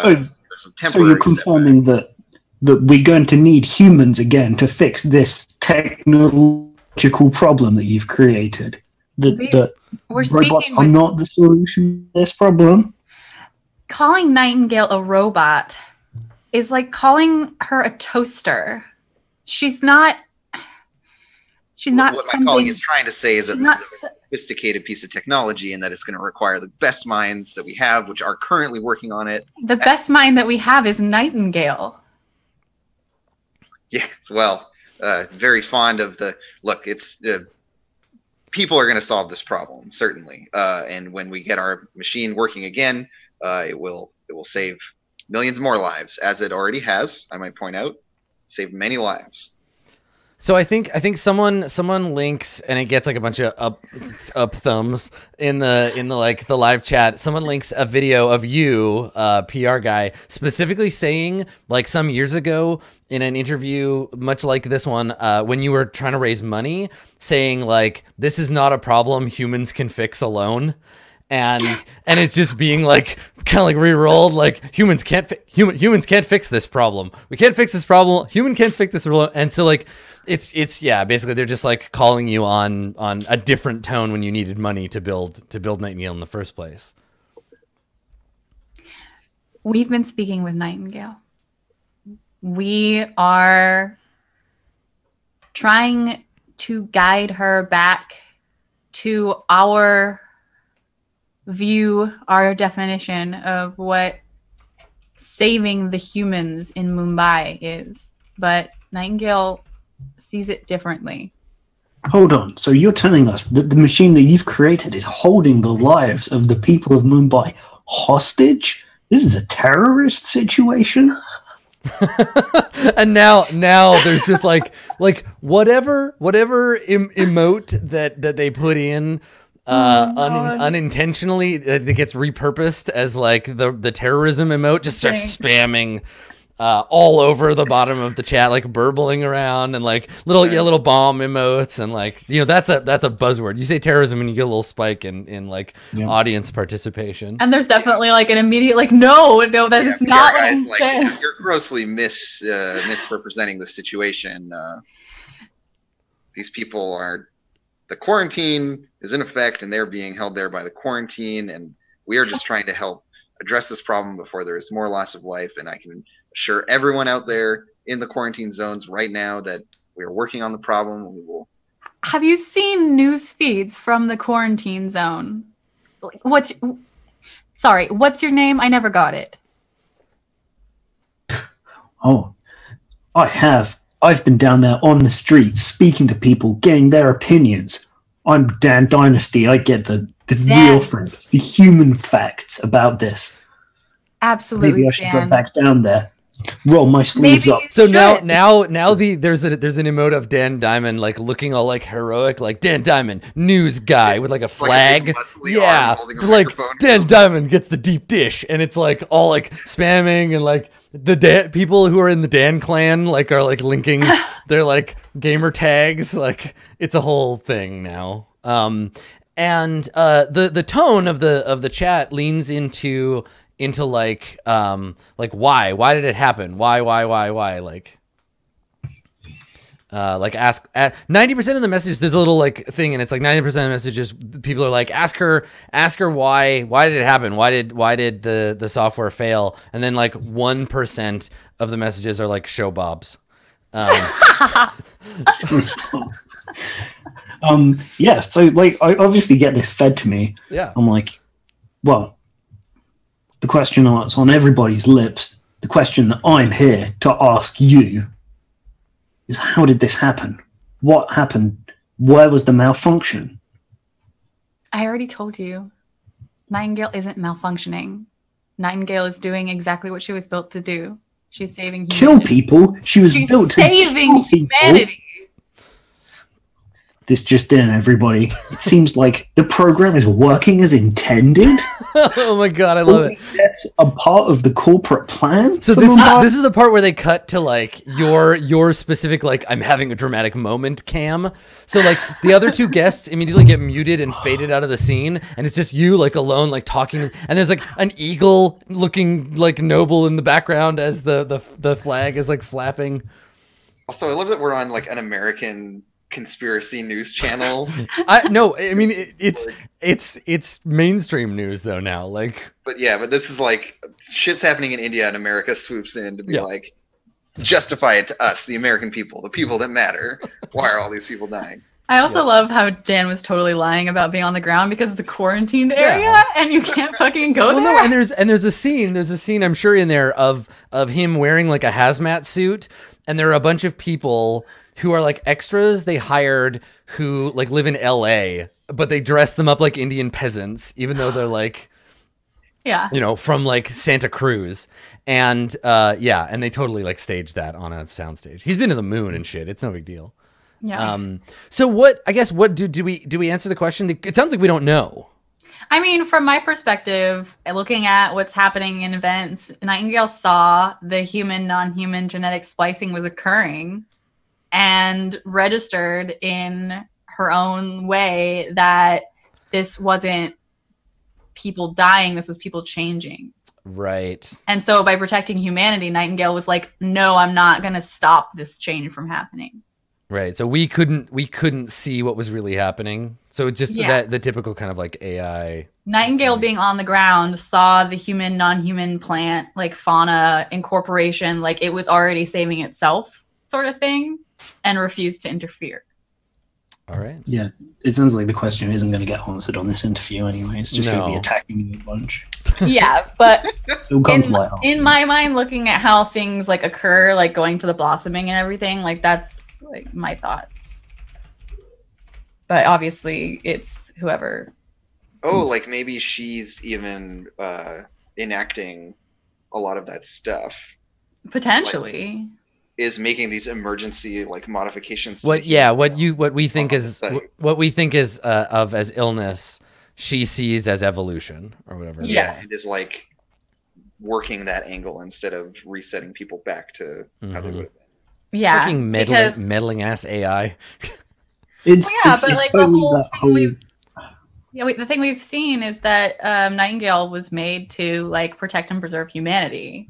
D: So you're confirming that we're going to need humans again to fix this technological problem that you've created? That robots are not the solution to this problem?
B: Calling Nightingale a robot is like calling her a toaster. She's not
C: what my colleague is trying to say is that this is a sophisticated piece of technology and that it's going to require the best minds that we have, which are currently working on it.
B: The best mind that we have is Nightingale.
C: Yes, well, very fond of look, it's people are going to solve this problem, certainly. And when we get our machine working again, it will save millions more lives, as it already has, I might point out, saved many lives.
A: So I think someone links, and it gets like a bunch of up thumbs in the like the live chat. Someone links a video of you, PR guy, specifically saying like some years ago in an interview much like this one, when you were trying to raise money, saying like, this is not a problem humans can fix alone. and it's just being like kind of like re-rolled, like humans can't fix this problem. We can't fix this problem. Human can't fix this problem. And so like it's yeah, basically they're just like calling you on a different tone when you needed money to build Nightingale in the first place.
B: We've been speaking with Nightingale. We are trying to guide her back to our view, our definition of what saving the humans in Mumbai is. But Nightingale sees it differently.
D: Hold on. So you're telling us that the machine that you've created is holding the lives of the people of Mumbai hostage? This is a terrorist situation?
A: And now there's just like whatever emote that they put in unintentionally that gets repurposed as like the terrorism emote just starts spamming all over the bottom of the chat, like burbling around and like little bomb emotes, and like, you know, that's a buzzword. You say terrorism and you get a little spike in like audience participation.
B: And there's definitely like an immediate like no, that is not what I'm saying.
C: You're grossly misrepresenting the situation. These people are, the quarantine is in effect and they're being held there by the quarantine, and we are just trying to help address this problem before there is more loss of life. And I can assure everyone out there in the quarantine zones right now that we are working on the problem. We will.
B: Have you seen news feeds from the quarantine zone? What's your name? I never got it.
D: Oh, I have. I've been down there on the streets, speaking to people, getting their opinions. I'm Dan Dynasty. I get the real facts, the human facts about this.
B: Absolutely,
D: maybe I should go back down there, roll my sleeves up.
A: So now there's an emote of Dan Diamond like looking all like heroic, like Dan Diamond, news guy with like a flag. Like like Dan Diamond gets the deep dish, and it's like all like spamming, and like the people who are in the Dan clan like are like linking their like gamer tags. Like it's a whole thing now. And the tone of the chat leans into like why did it happen, why like ask 90% of the messages, there's a little like thing, and it's like 90% of the messages people are like ask her why did it happen, why did the software fail, and then like 1% of the messages are like show bobs.
D: Yeah, so like I obviously get this fed to me.
A: Yeah,
D: I'm like, well, the question that's on everybody's lips, the question that I'm here to ask you is, how did this happen? What happened? Where was the malfunction?
B: I already told you. Nightingale isn't malfunctioning. Nightingale is doing exactly what she was built to do. She's saving humanity.
D: Kill people? She's built to
B: saving humanity.
D: This just in, everybody. It seems like the program is working as intended.
A: Oh my god, I love it.
D: That's a part of the corporate plan.
A: So this is the part where they cut to like your specific like I'm having a dramatic moment cam. So like the other two guests immediately get muted and faded out of the scene, and it's just you like alone like talking, and there's like an eagle looking like noble in the background as the flag is like flapping.
C: Also, I love that we're on like an American conspiracy news channel.
A: I mean it's mainstream news though now, like. But
C: this is like shit's happening in India, and America swoops in to be like, justify it to us, the American people, the people that matter. Why are all these people dying?
B: I also love how Dan was totally lying about being on the ground because of the quarantined area, and you can't fucking go there.
A: No, and there's a scene I'm sure in there of him wearing like a hazmat suit, and there are a bunch of people who are like extras they hired who like live in LA, but they dress them up like Indian peasants, even though they're like, you know, from like Santa Cruz. And and they totally like staged that on a soundstage. He's been to the moon and shit. It's no big deal.
B: Yeah.
A: So what do we answer the question? It sounds like we don't know.
B: I mean, from my perspective, looking at what's happening in events, Nightingale saw the human non-human genetic splicing was occurring, and registered in her own way that this wasn't people dying. This was people changing.
A: Right.
B: And so by protecting humanity, Nightingale was like, no, I'm not going to stop this change from happening.
A: Right. So we couldn't see what was really happening. So it's just that the typical kind of like AI.
B: Nightingale being on the ground saw the human, non-human plant, like fauna incorporation, like it was already saving itself sort of thing, and refused to interfere.
A: All right.
D: Yeah. It sounds like the question isn't going to get answered on this interview anyway. It's just going to be attacking you a bunch.
B: Yeah, but
D: in
B: my mind, looking at how things like occur, like going to the blossoming and everything, like that's like my thoughts. But obviously it's whoever.
C: Oh, like maybe she's even enacting a lot of that stuff.
B: Potentially.
C: Like, is making these emergency like modifications.
A: What we think is of as illness, she sees as evolution or whatever.
C: Yeah, and is like working that angle instead of resetting people back to how they would have been.
B: Yeah,
A: fucking meddling ass AI.
B: The thing we've seen is that Nightingale was made to like protect and preserve humanity.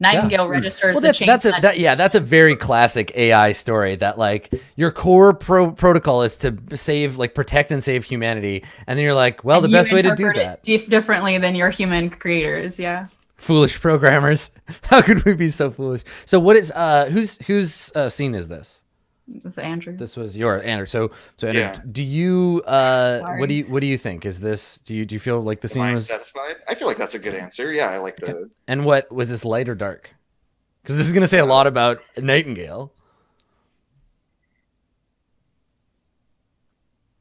B: Nightingale registers the change.
A: That's a very classic AI story. That like your core protocol is to save, like protect and save humanity, and then you're like, well, the best way to do that
B: differently than your human creators. Yeah,
A: foolish programmers. How could we be so foolish? So what is whose scene is this?
B: It was Andrew.
A: This was your Andrew. So Andrew, do you what do you think? Is this do you feel like the scene was
C: satisfied? I feel like that's a good answer. Yeah, I like the.
A: And what was this, light or dark? Because this is going to say a lot about Nightingale.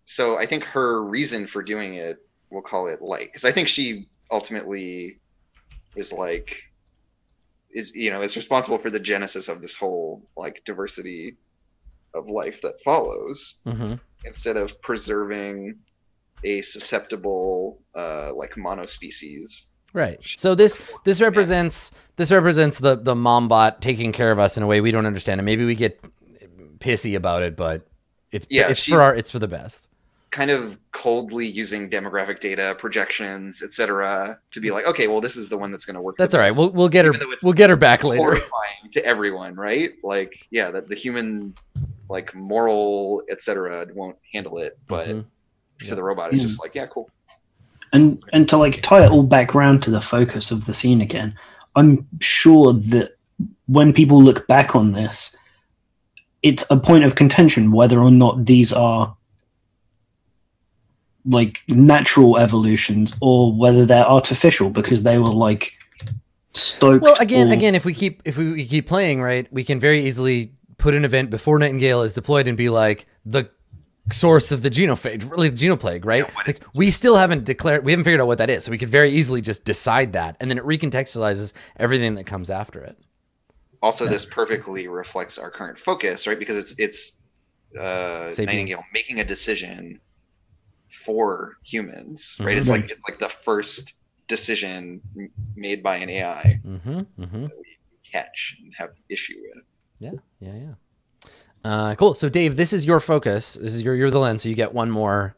C: So I think her reason for doing it, we'll call it light, because I think she ultimately is responsible for the genesis of this whole like diversity of life that follows, instead of preserving a susceptible like monospecies.
A: Right. So this represents the mom bot taking care of us in a way we don't understand, and maybe we get pissy about it, but it's for the best.
C: Kind of coldly using demographic data, projections, etc., to be like, okay, well, this is the one that's going to work.
A: That's all right. We'll get her back later.
C: Horrifying to everyone, right? Like, yeah, that the human like moral, etc., won't handle it, but to the robot, it's just like, yeah, cool.
D: And to like tie it all back around to the focus of the scene again, I'm sure that when people look back on this, it's a point of contention whether or not these are like natural evolutions or whether they're artificial because they were like stoked.
A: Well, again, if we keep playing, right, we can very easily put an event before Nightingale is deployed and be like the source of the genophage, really the genoplague, right? Yeah, like we haven't figured out what that is, so we could very easily just decide that, and then it recontextualizes everything that comes after it.
C: Also, this perfectly reflects our current focus, right? Because it's Nightingale making a decision for humans, right? It's like the first decision made by an AI that we catch and have issue with.
A: Yeah. Cool. So Dave, this is your focus. This is you're the lens. So you get one more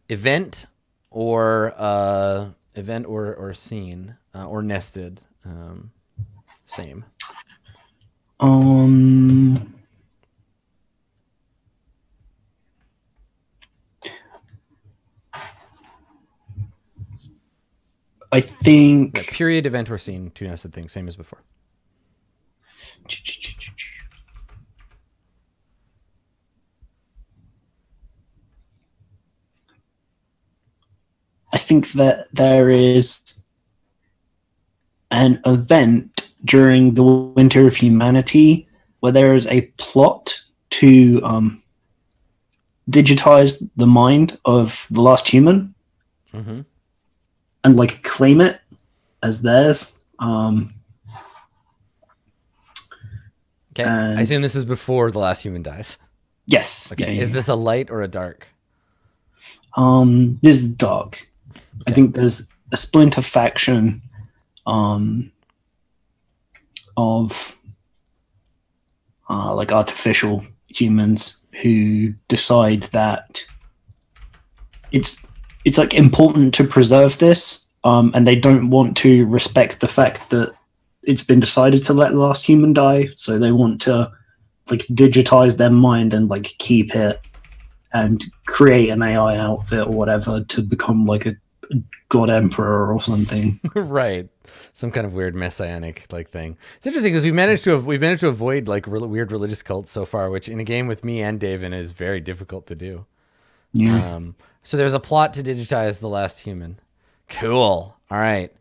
A: event or scene or nested. Same.
D: I think
A: period, event, or scene, two nested things, same as before.
D: I think that there is an event during the Winter of Humanity where there is a plot to digitize the mind of the last human and like claim it as theirs.
A: Okay, I assume this is before the last human dies.
D: Yes.
A: Okay, is this a light or a dark?
D: This is dark. Okay. I think there's a splinter faction of like artificial humans who decide that it's it's like important to preserve this, and they don't want to respect the fact that it's been decided to let the last human die, so they want to like digitize their mind and like keep it and create an AI outfit or whatever to become like a god emperor or something.
A: Right, some kind of weird messianic like thing. It's interesting because we've managed to avoid like really weird religious cults so far, which in a game with me and Dave in is very difficult to do.
D: Yeah.
A: So there's a plot to digitize the last human. Cool. All right.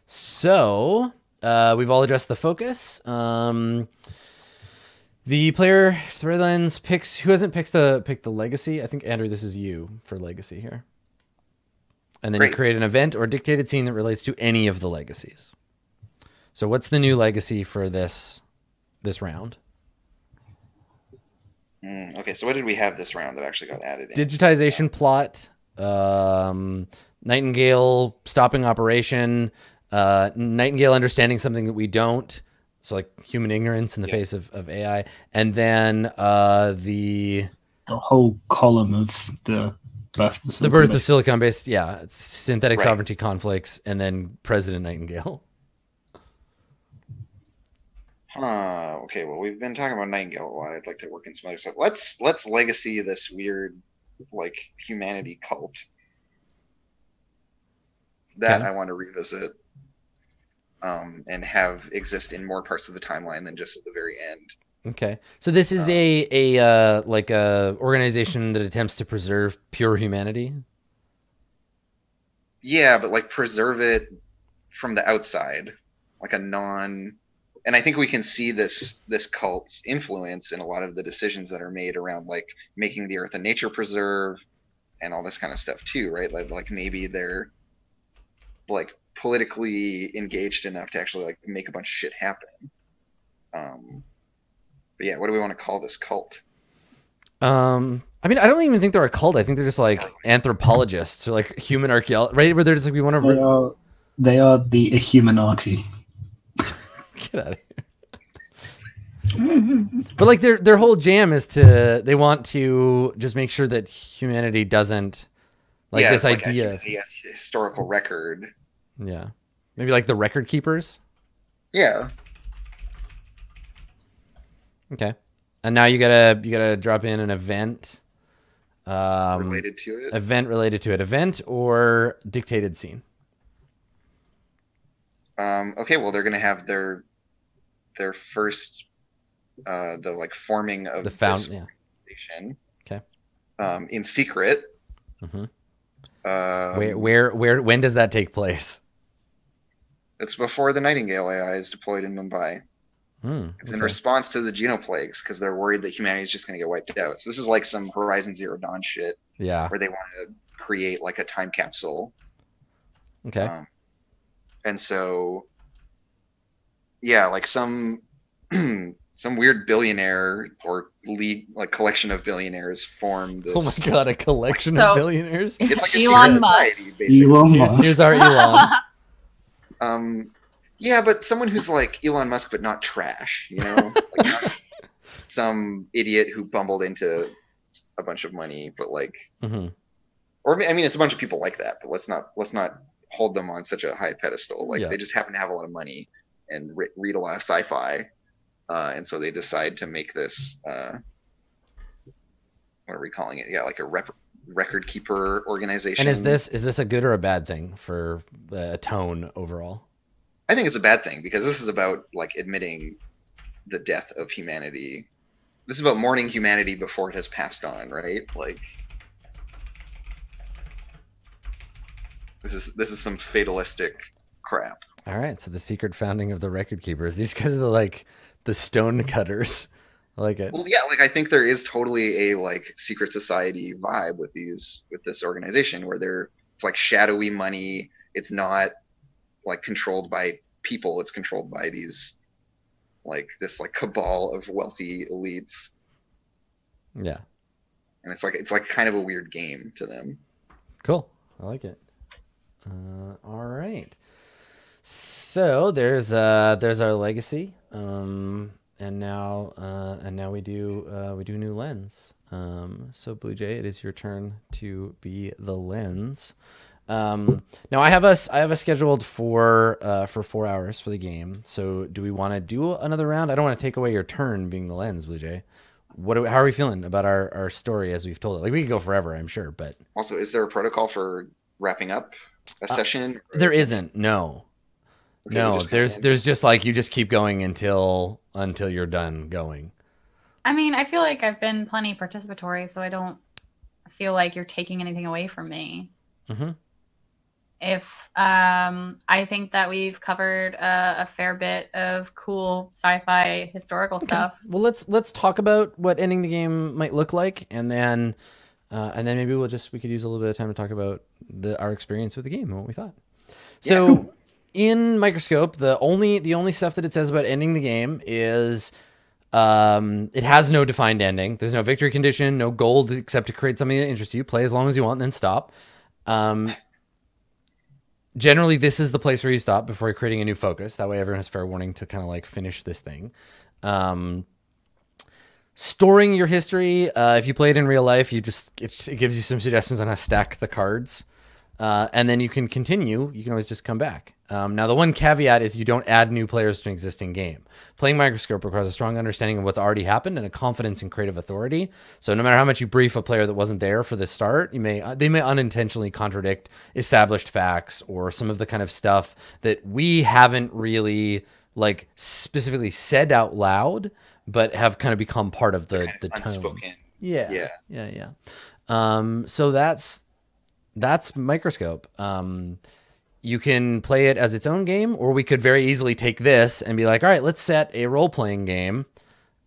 A: So we've all addressed the focus. The player Threadlands picks. Who hasn't picked the legacy? I think Andrew, this is you for legacy here. And then you create an event or dictated scene that relates to any of the legacies. So what's the new legacy for this round?
C: Okay, so what did we have this round that actually got added in?
A: Digitization plot, Nightingale stopping operation, Nightingale understanding something that we don't. So like human ignorance in the face of AI. And then the
D: whole column of the birth
A: of silicon-based, it's synthetic sovereignty conflicts, and then President Nightingale.
C: Okay, well, we've been talking about Nightingale a lot. I'd like to work in some other stuff. Let's legacy this weird, like, humanity cult. That I want to revisit. And have exist in more parts of the timeline than just at the very end.
A: Okay, so this is a organization that attempts to preserve pure humanity.
C: Yeah, but like preserve it from the outside, like a non. And I think we can see this cult's influence in a lot of the decisions that are made around like making the Earth a nature preserve and all this kind of stuff too, right? Like maybe they're like politically engaged enough to actually like make a bunch of shit happen. But yeah, what do we want to call this cult?
A: I mean, I don't even think they're a cult. I think they're just like anthropologists or like human archaeologists, right? Where they're just like, we want to.
D: They are the Illuminati.
A: Get out of here. But like their whole jam is they want to just make sure that humanity doesn't this idea of
C: historical record.
A: Yeah, maybe like the record keepers.
C: Yeah.
A: Okay, and now you gotta drop in an event
C: related to it.
A: Event or dictated scene.
C: Okay, well they're gonna have their first the like forming of
A: the
C: organization.
A: Okay.
C: In secret.
A: Mm-hmm. Where when does that take place?
C: It's before the Nightingale AI is deployed in Mumbai. It's in response to the genoplagues because they're worried that humanity is just going to get wiped out. So this is like some Horizon Zero Dawn shit.
A: Yeah.
C: Where they want to create like a time capsule.
A: Okay.
C: And so, yeah, like some weird billionaire or collection of billionaires form this.
A: Oh my god, a collection of billionaires?
C: It's like
B: Elon Musk.
D: Elon Musk.
A: Here's our Elon.
C: Yeah, but someone who's like Elon Musk, but not trash, you know, like not some idiot who bumbled into a bunch of money, but like, or I mean, it's a bunch of people like that, but let's not hold them on such a high pedestal. Like they just happen to have a lot of money and read a lot of sci-fi, and so they decide to make this. What are we calling it? Yeah, like a record keeper organization.
A: And is this a good or a bad thing for the tone overall?
C: I think it's a bad thing because this is about like admitting the death of humanity. This is about mourning humanity before it has passed on, right? Like this is some fatalistic crap.
A: All right, so the secret founding of the record keepers. These guys are the stone cutters. I like it.
C: Well, yeah, like I think there is totally a like secret society vibe with this organization where it's like shadowy money. It's not like controlled by people. It's controlled by these this cabal of wealthy elites.
A: Yeah.
C: And it's like kind of a weird game to them.
A: Cool. I like it. All right. So there's our legacy. And now we do new lens. So Blue Jay, it is your turn to be the lens. Now I have us scheduled for 4 hours for the game. So do we want to do another round? I don't want to take away your turn being the lens, Blue Jay. How are we feeling about our story as we've told it? Like, we could go forever, I'm sure, but
C: Also, is there a protocol for wrapping up a session?
A: there isn't. No.
C: Okay,
A: No,
C: we'll just
A: there's just like, you just keep going until you're done going.
B: I mean, I feel like I've been plenty participatory, so I don't feel like you're taking anything away from me.
A: Mm-hmm.
B: If I think that we've covered a fair bit of cool sci-fi historical stuff.
A: Well, let's talk about what ending the game might look like, and then maybe we could use a little bit of time to talk about our experience with the game and what we thought. So,
D: Yeah, cool.
A: In Microscope, the only stuff that it says about ending the game is it has no defined ending. There's no victory condition, no goal except to create something that interests you. Play as long as you want, and then stop. Generally, this is the place where you stop before you're creating a new focus. That way everyone has fair warning to kind of like finish this thing. Storing your history, if you play it in real life, it gives you some suggestions on how to stack the cards. And then you can continue. You can always just come back. Now, the one caveat is you don't add new players to an existing game. Playing Microscope requires a strong understanding of what's already happened and a confidence in creative authority. So no matter how much you brief a player that wasn't there for the start, they may unintentionally contradict established facts or some of the kind of stuff that we haven't really like specifically said out loud, but have kind of become part of the tone.
C: Unspoken.
A: Yeah. So that's Microscope. You can play it as its own game, or we could very easily take this and be like, all right, let's set a role-playing game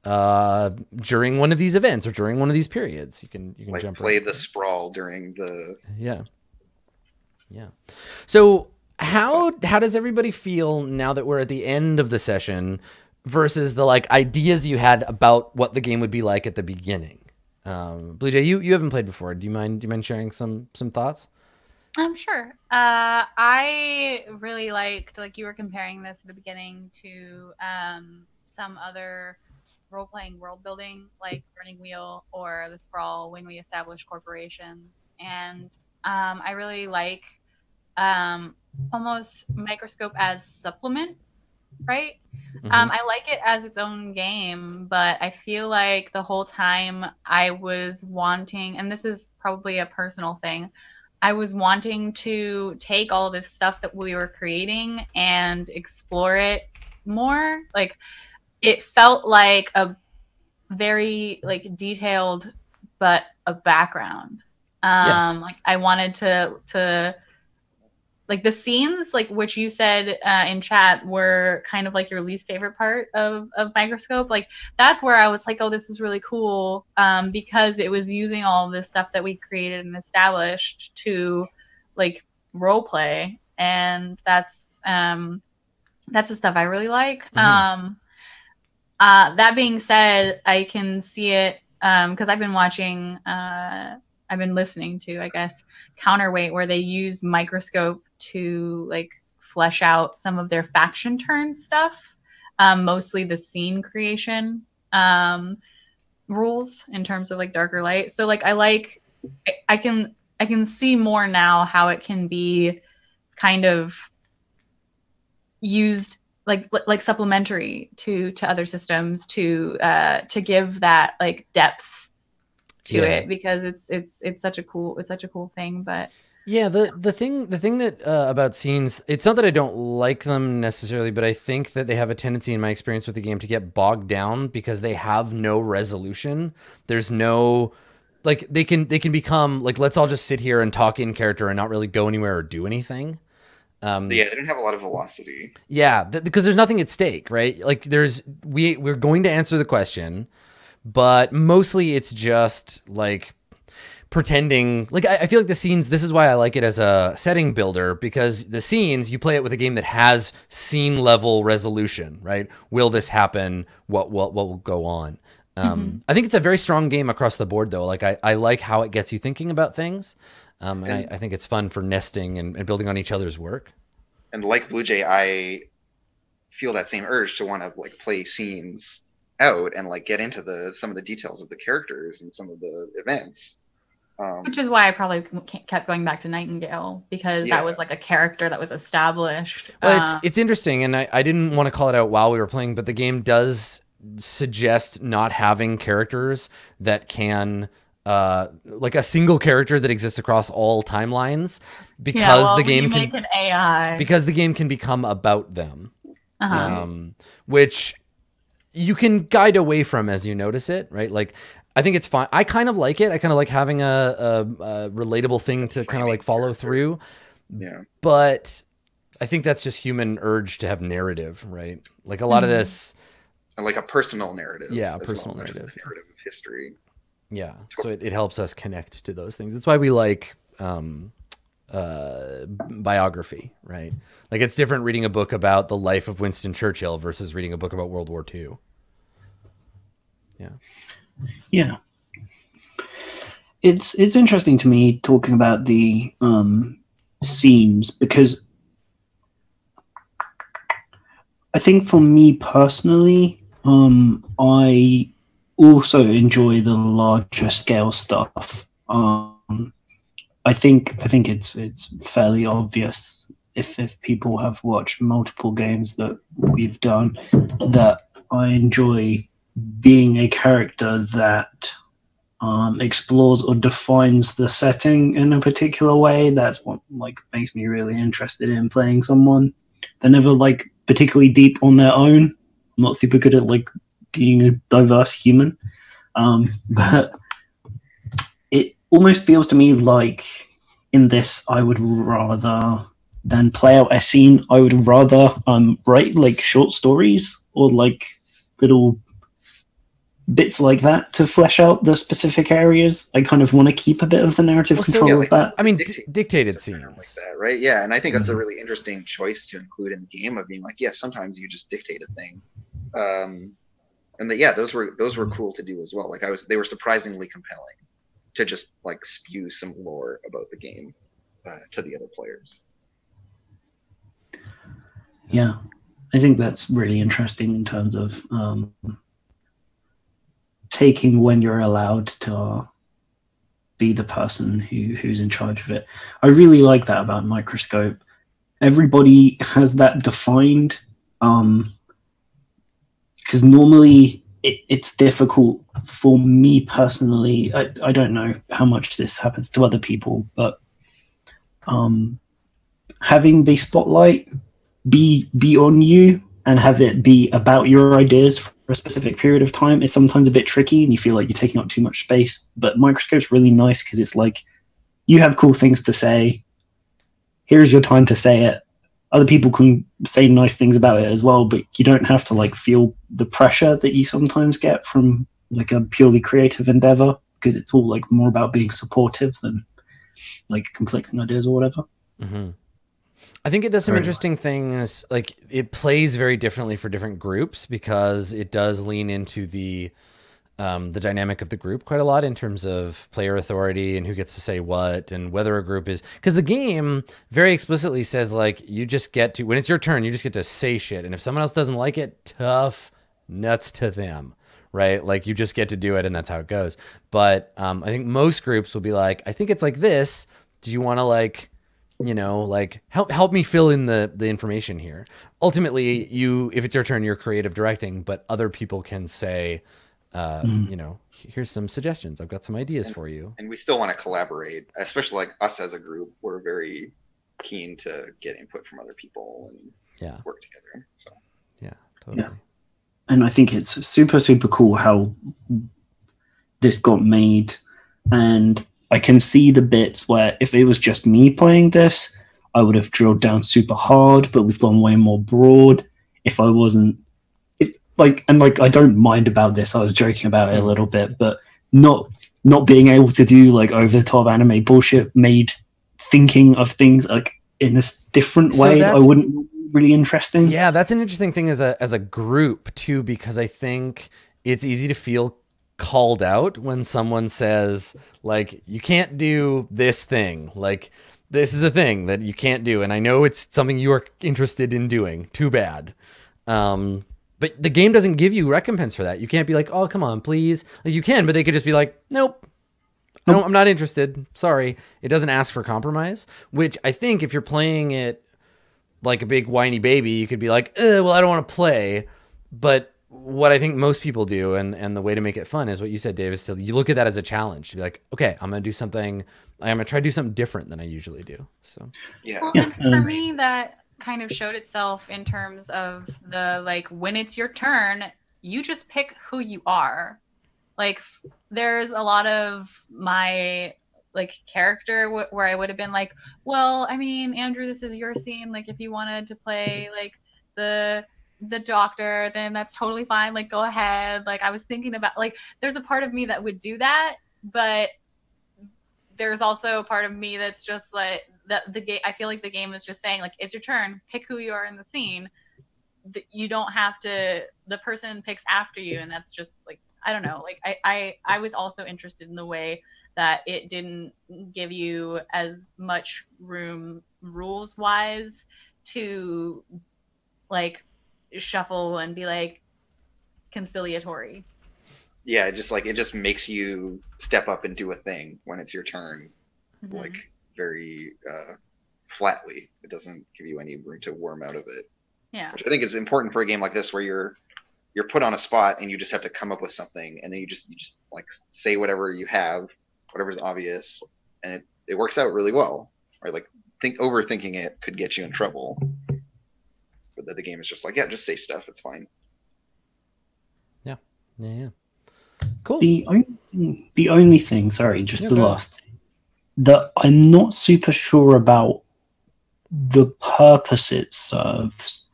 A: during one of these events or during one of these periods. You can
C: Like
A: jump
C: play
A: right.
C: the sprawl during the.
A: Yeah. So how does everybody feel now that we're at the end of the session versus the like ideas you had about what the game would be like at the beginning? Blue Jay, you haven't played before. Do you mind sharing some thoughts?
B: Sure. I really liked, like, you were comparing this at the beginning to some other role-playing world building, like Burning Wheel or The Sprawl, when we establish corporations. And I really like almost Microscope as supplement, right? I like it as its own game, but I feel like the whole time I was wanting, and this is probably a personal thing, I was wanting to take all this stuff that we were creating and explore it more. Like, it felt like a very like detailed, but a background. Like, I wanted to like the scenes, like, which you said in chat were kind of like your least favorite part of Microscope. Like, that's where I was like, oh, this is really cool, because it was using all of this stuff that we created and established to like role play, and that's the stuff I really like. That being said, I can see it because I've been watching. I've been listening to, I guess, Counterweight, where they use Microscope to like flesh out some of their faction turn stuff, mostly the scene creation rules in terms of like darker light. So like I can see more now how it can be kind of used like supplementary to other systems to give that like depth to it, because it's such a cool thing. But
A: yeah, the thing that about scenes, it's not that I don't like them necessarily, but I think that they have a tendency in my experience with the game to get bogged down because they have no resolution. There's no, like, they can become like, let's all just sit here and talk in character and not really go anywhere or do anything.
C: Yeah, they didn't have a lot of velocity.
A: Yeah, because there's nothing at stake, right? Like, we're going to answer the question, but mostly it's just like pretending. Like, I feel like the scenes, this is why I like it as a setting builder, because the scenes, you play it with a game that has scene level resolution, right? Will this happen? What will go on? I think it's a very strong game across the board, though. Like, I like how it gets you thinking about things. And I think it's fun for nesting and building on each other's work.
C: And like Blue Jay, I feel that same urge to want to like play scenes out and like get into some of the details of the characters and some of the events.
B: Which is why I probably kept going back to Nightingale, because that was like a character that was established.
A: Well, it's interesting, and I didn't want to call it out while we were playing, but the game does suggest not having characters that can like a single character that exists across all timelines, because the game can
B: make an AI,
A: because the game can become about them, which you can guide away from as you notice it, right? Like, I think it's fine. I kind of like it. I kind of like having a relatable thing to kind of like follow through.
C: Yeah.
A: But I think that's just human urge to have narrative, right? Like a lot of this,
C: and like a personal narrative.
A: Yeah, a personal narrative.
C: Narrative of history.
A: Yeah. So it helps us connect to those things. That's why we like biography, right? Like, it's different reading a book about the life of Winston Churchill versus reading a book about World War II. Yeah.
D: Yeah. It's interesting to me talking about the scenes, because I think for me personally, I also enjoy the larger scale stuff. I think it's fairly obvious if people have watched multiple games that we've done, that I enjoy being a character that explores or defines the setting in a particular way. That's what like makes me really interested in playing someone. They're never like particularly deep on their own. I'm not super good at like being a diverse human, but it almost feels to me like in this, I would rather than play out a scene, I would rather write like short stories or like little bits like that to flesh out the specific areas. I kind of want to keep a bit of the narrative control of that.
A: I mean, dictated scenes,
C: like that, right? Yeah, and I think that's a really interesting choice to include in the game, of being like, yes, sometimes you just dictate a thing, and those were cool to do as well. Like they were surprisingly compelling to just like spew some lore about the game to the other players.
D: Yeah, I think that's really interesting in terms of taking when you're allowed to be the person who's in charge of it. I really like that about Microscope. Everybody has that defined, because normally it's difficult for me personally. I don't know how much this happens to other people, but having the spotlight be on you and have it be about your ideas for a specific period of time is sometimes a bit tricky, and you feel like you're taking up too much space. But Microscope's really nice because it's like, you have cool things to say, here's your time to say it. Other people can say nice things about it as well, but you don't have to like feel the pressure that you sometimes get from like a purely creative endeavor, because it's all like more about being supportive than like conflicting ideas or whatever.
A: Mm-hmm. I think it does some interesting things. Like, it plays very differently for different groups, because it does lean into the dynamic of the group quite a lot in terms of player authority and who gets to say what, and whether a group is, because the game very explicitly says like, you just get to, when it's your turn, you just get to say shit, and if someone else doesn't like it, tough nuts to them, right? Like, you just get to do it, and that's how it goes. But I think most groups will be like, I think it's like this. Do you want to like, you know, like help me fill in the information here. Ultimately, if it's your turn, you're creative directing, but other people can say, you know, here's some suggestions. I've got some ideas for you.
C: And we still want to collaborate, especially like us as a group. We're very keen to get input from other people and work together. So
A: yeah, totally.
D: Yeah. And I think it's super, super cool how this got made. And I can see the bits where if it was just me playing this, I would have drilled down super hard, but we've gone way more broad. If I wasn't, I don't mind about this. I was joking about it a little bit, but not being able to do like over the top anime bullshit made thinking of things like in a different way. I wouldn't really interesting.
A: Yeah, that's an interesting thing as a group too, because I think it's easy to feel called out when someone says like, you can't do this thing, like this is a thing that you can't do, and I know it's something you are interested in doing, too bad. But the game doesn't give you recompense for that. You can't be like, oh, come on, please. Like, you can, but they could just be like, nope. I'm not interested. Sorry. It doesn't ask for compromise, which I think if you're playing it like a big whiny baby, you could be like, well, I don't want to play. But what I think most people do, and the way to make it fun is what you said, Dave, is you look at that as a challenge. To be like, okay, I'm going to do something. I'm going to try to do something different than I usually do. So,
C: Yeah.
B: Well, and for me, that kind of showed itself in terms of the, like, when it's your turn, you just pick who you are. Like, there's a lot of my, like, character where I would have been like, well, I mean, Andrew, this is your scene. Like, if you wanted to play, like, the doctor, then that's totally fine. Like, go ahead. Like, I was thinking about, like, there's a part of me that would do that, but there's also a part of me that's just like, the game. I feel like the game is just saying, like, it's your turn, pick who you are in the scene. You don't have to, the person picks after you, and that's just like, I don't know. Like, I was also interested in the way that it didn't give you as much room rules wise to, like, shuffle and be like conciliatory.
C: Yeah, it just makes you step up and do a thing when it's your turn, like, very flatly. It doesn't give you any room to worm out of it.
B: Yeah.
C: Which I think is important for a game like this, where you're put on a spot and you just have to come up with something, and then you just like say whatever you have, whatever's obvious, and it works out really well. Right? Like, overthinking it could get you in trouble. But the game is just like, yeah, just say stuff. It's fine.
A: Yeah. Cool.
D: The only thing, sorry, just the last thing, that I'm not super sure about the purpose it serves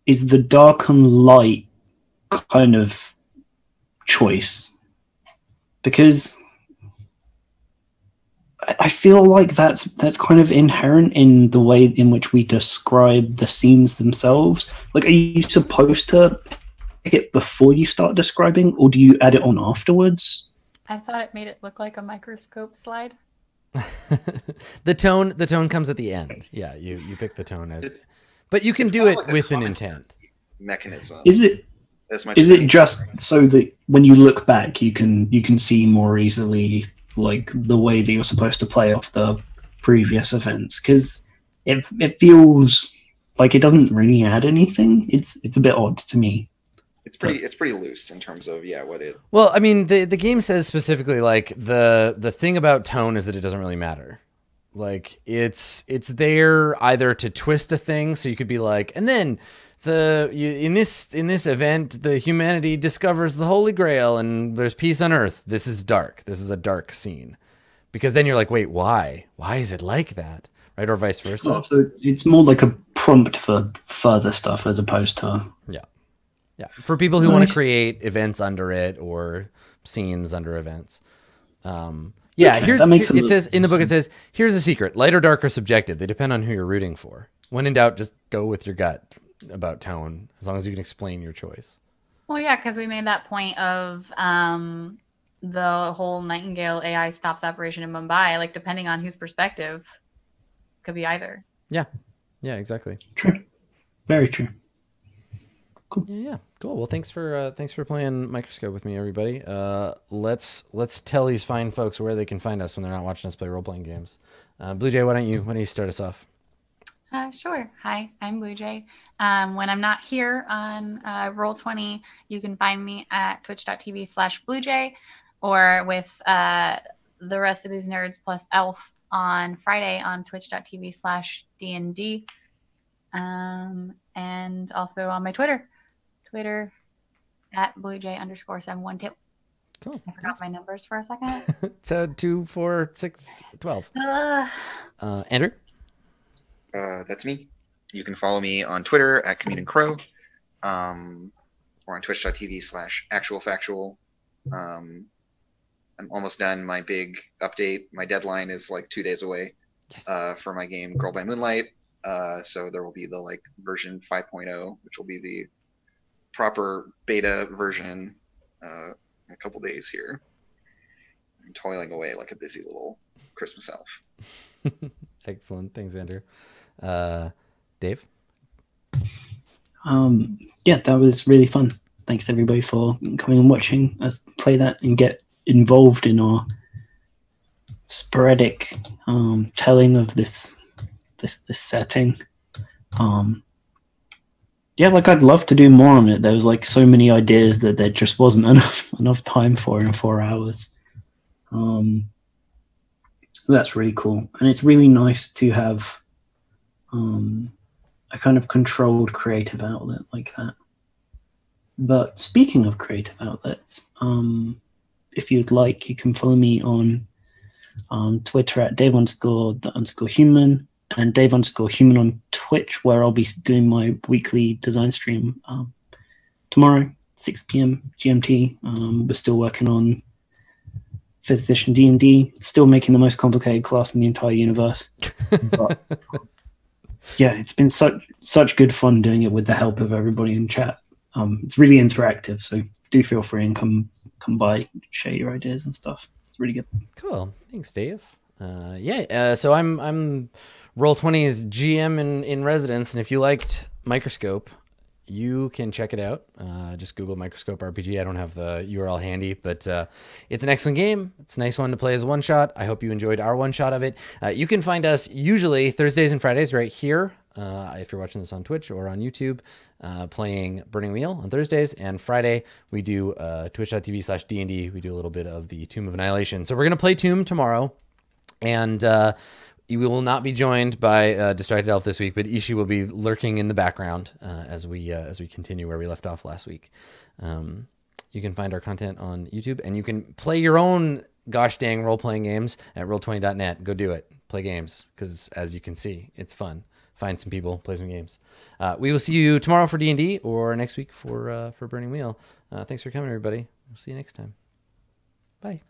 D: is the dark and light kind of choice. Because I feel like that's kind of inherent in the way in which we describe the scenes themselves. Like, are you supposed to pick it before you start describing, or do you add it on afterwards?
B: I thought it made it look like a Microscope slide.
A: The tone comes at the end. Yeah, you pick the tone, but you can do it with an intent.
C: Mechanism.
D: Is it just so that when you look back, you can see more easily, like, the way that you're supposed to play off the previous events? Because it feels like it doesn't really add anything. It's a bit odd to me.
C: It's pretty loose in terms of what it.
A: Well, I mean, the game says specifically, like, the thing about tone is that it doesn't really matter. Like, it's there either to twist a thing, so you could be like, and then in this event, the humanity discovers the Holy Grail and there's peace on Earth. This is dark. This is a dark scene, because then you're like, wait, why? Why is it like that? Right, or vice versa.
D: Oh, so it's more like a prompt for further stuff as opposed to
A: yeah, for people who want to create events under it or scenes under events. Yeah,
D: okay,
A: it says in the book, it says, here's a secret: light or dark are subjective. They depend on who you're rooting for. When in doubt, just go with your gut about tone, as long as you can explain your choice.
B: Well, yeah, because we made that point of the whole Nightingale AI stops operation in Mumbai. Like, depending on whose perspective, could be either.
A: Yeah, exactly.
D: True, very true.
A: Cool. Yeah, cool. Well, thanks for playing Microscope with me, everybody. Let's tell these fine folks where they can find us when they're not watching us play role-playing games. Blue Jay, why don't you start us off?
B: Sure. Hi, I'm Blue Jay. When I'm not here on Roll20, you can find me at twitch.tv/BlueJay, or with the rest of these nerds plus Elf on Friday on twitch.tv/DND. And also on my Twitter at BlueJay_712.
A: Cool.
B: I forgot my numbers for a second.
A: So 2, 4, 6, 12. Andrew?
C: That's me. You can follow me on Twitter at CommuneandCrow, or on twitch.tv/actualfactual. I'm almost done my big update. My deadline is like 2 days away. Yes. For my game Girl by Moonlight. So there will be the version 5.0, which will be the proper beta version in a couple days here. I'm toiling away like a busy little Christmas elf.
A: Excellent. Thanks, Andrew. Dave?
D: Yeah, that was really fun. Thanks everybody for coming and watching us play that and get involved in our sporadic telling of this setting. Yeah, like I'd love to do more on it. There was like so many ideas that there just wasn't enough time for in 4 hours. That's really cool, and it's really nice to have a kind of controlled creative outlet like that. But speaking of creative outlets, if you'd like, you can follow me on Twitter at Dave_the_human and Dave_human on Twitch, where I'll be doing my weekly design stream tomorrow, 6 p.m. GMT. We're still working on 5th edition D&D, still making the most complicated class in the entire universe. But yeah, it's been such good fun doing it with the help of everybody in chat. It's really interactive, so do feel free and come by, share your ideas and stuff. It's really good.
A: Cool. Thanks, Dave. So I'm Roll20's GM in residence, and if you liked Microscope, you can check it out. Just Google Microscope RPG. I don't have the URL handy, but it's an excellent game. It's a nice one to play as a one-shot. I hope you enjoyed our one-shot of it. You can find us usually Thursdays and Fridays right here, if you're watching this on Twitch or on YouTube, playing Burning Wheel on Thursdays. And Friday, we do twitch.tv/D&D. We do a little bit of the Tomb of Annihilation. So we're going to play Tomb tomorrow. And we will not be joined by Distracted Elf this week, but Ishi will be lurking in the background as we continue where we left off last week. You can find our content on YouTube, and you can play your own gosh dang role-playing games at roll20.net. Go do it. Play games, because as you can see, it's fun. Find some people, play some games. We will see you tomorrow for D&D or next week for Burning Wheel. Thanks for coming, everybody. We'll see you next time. Bye.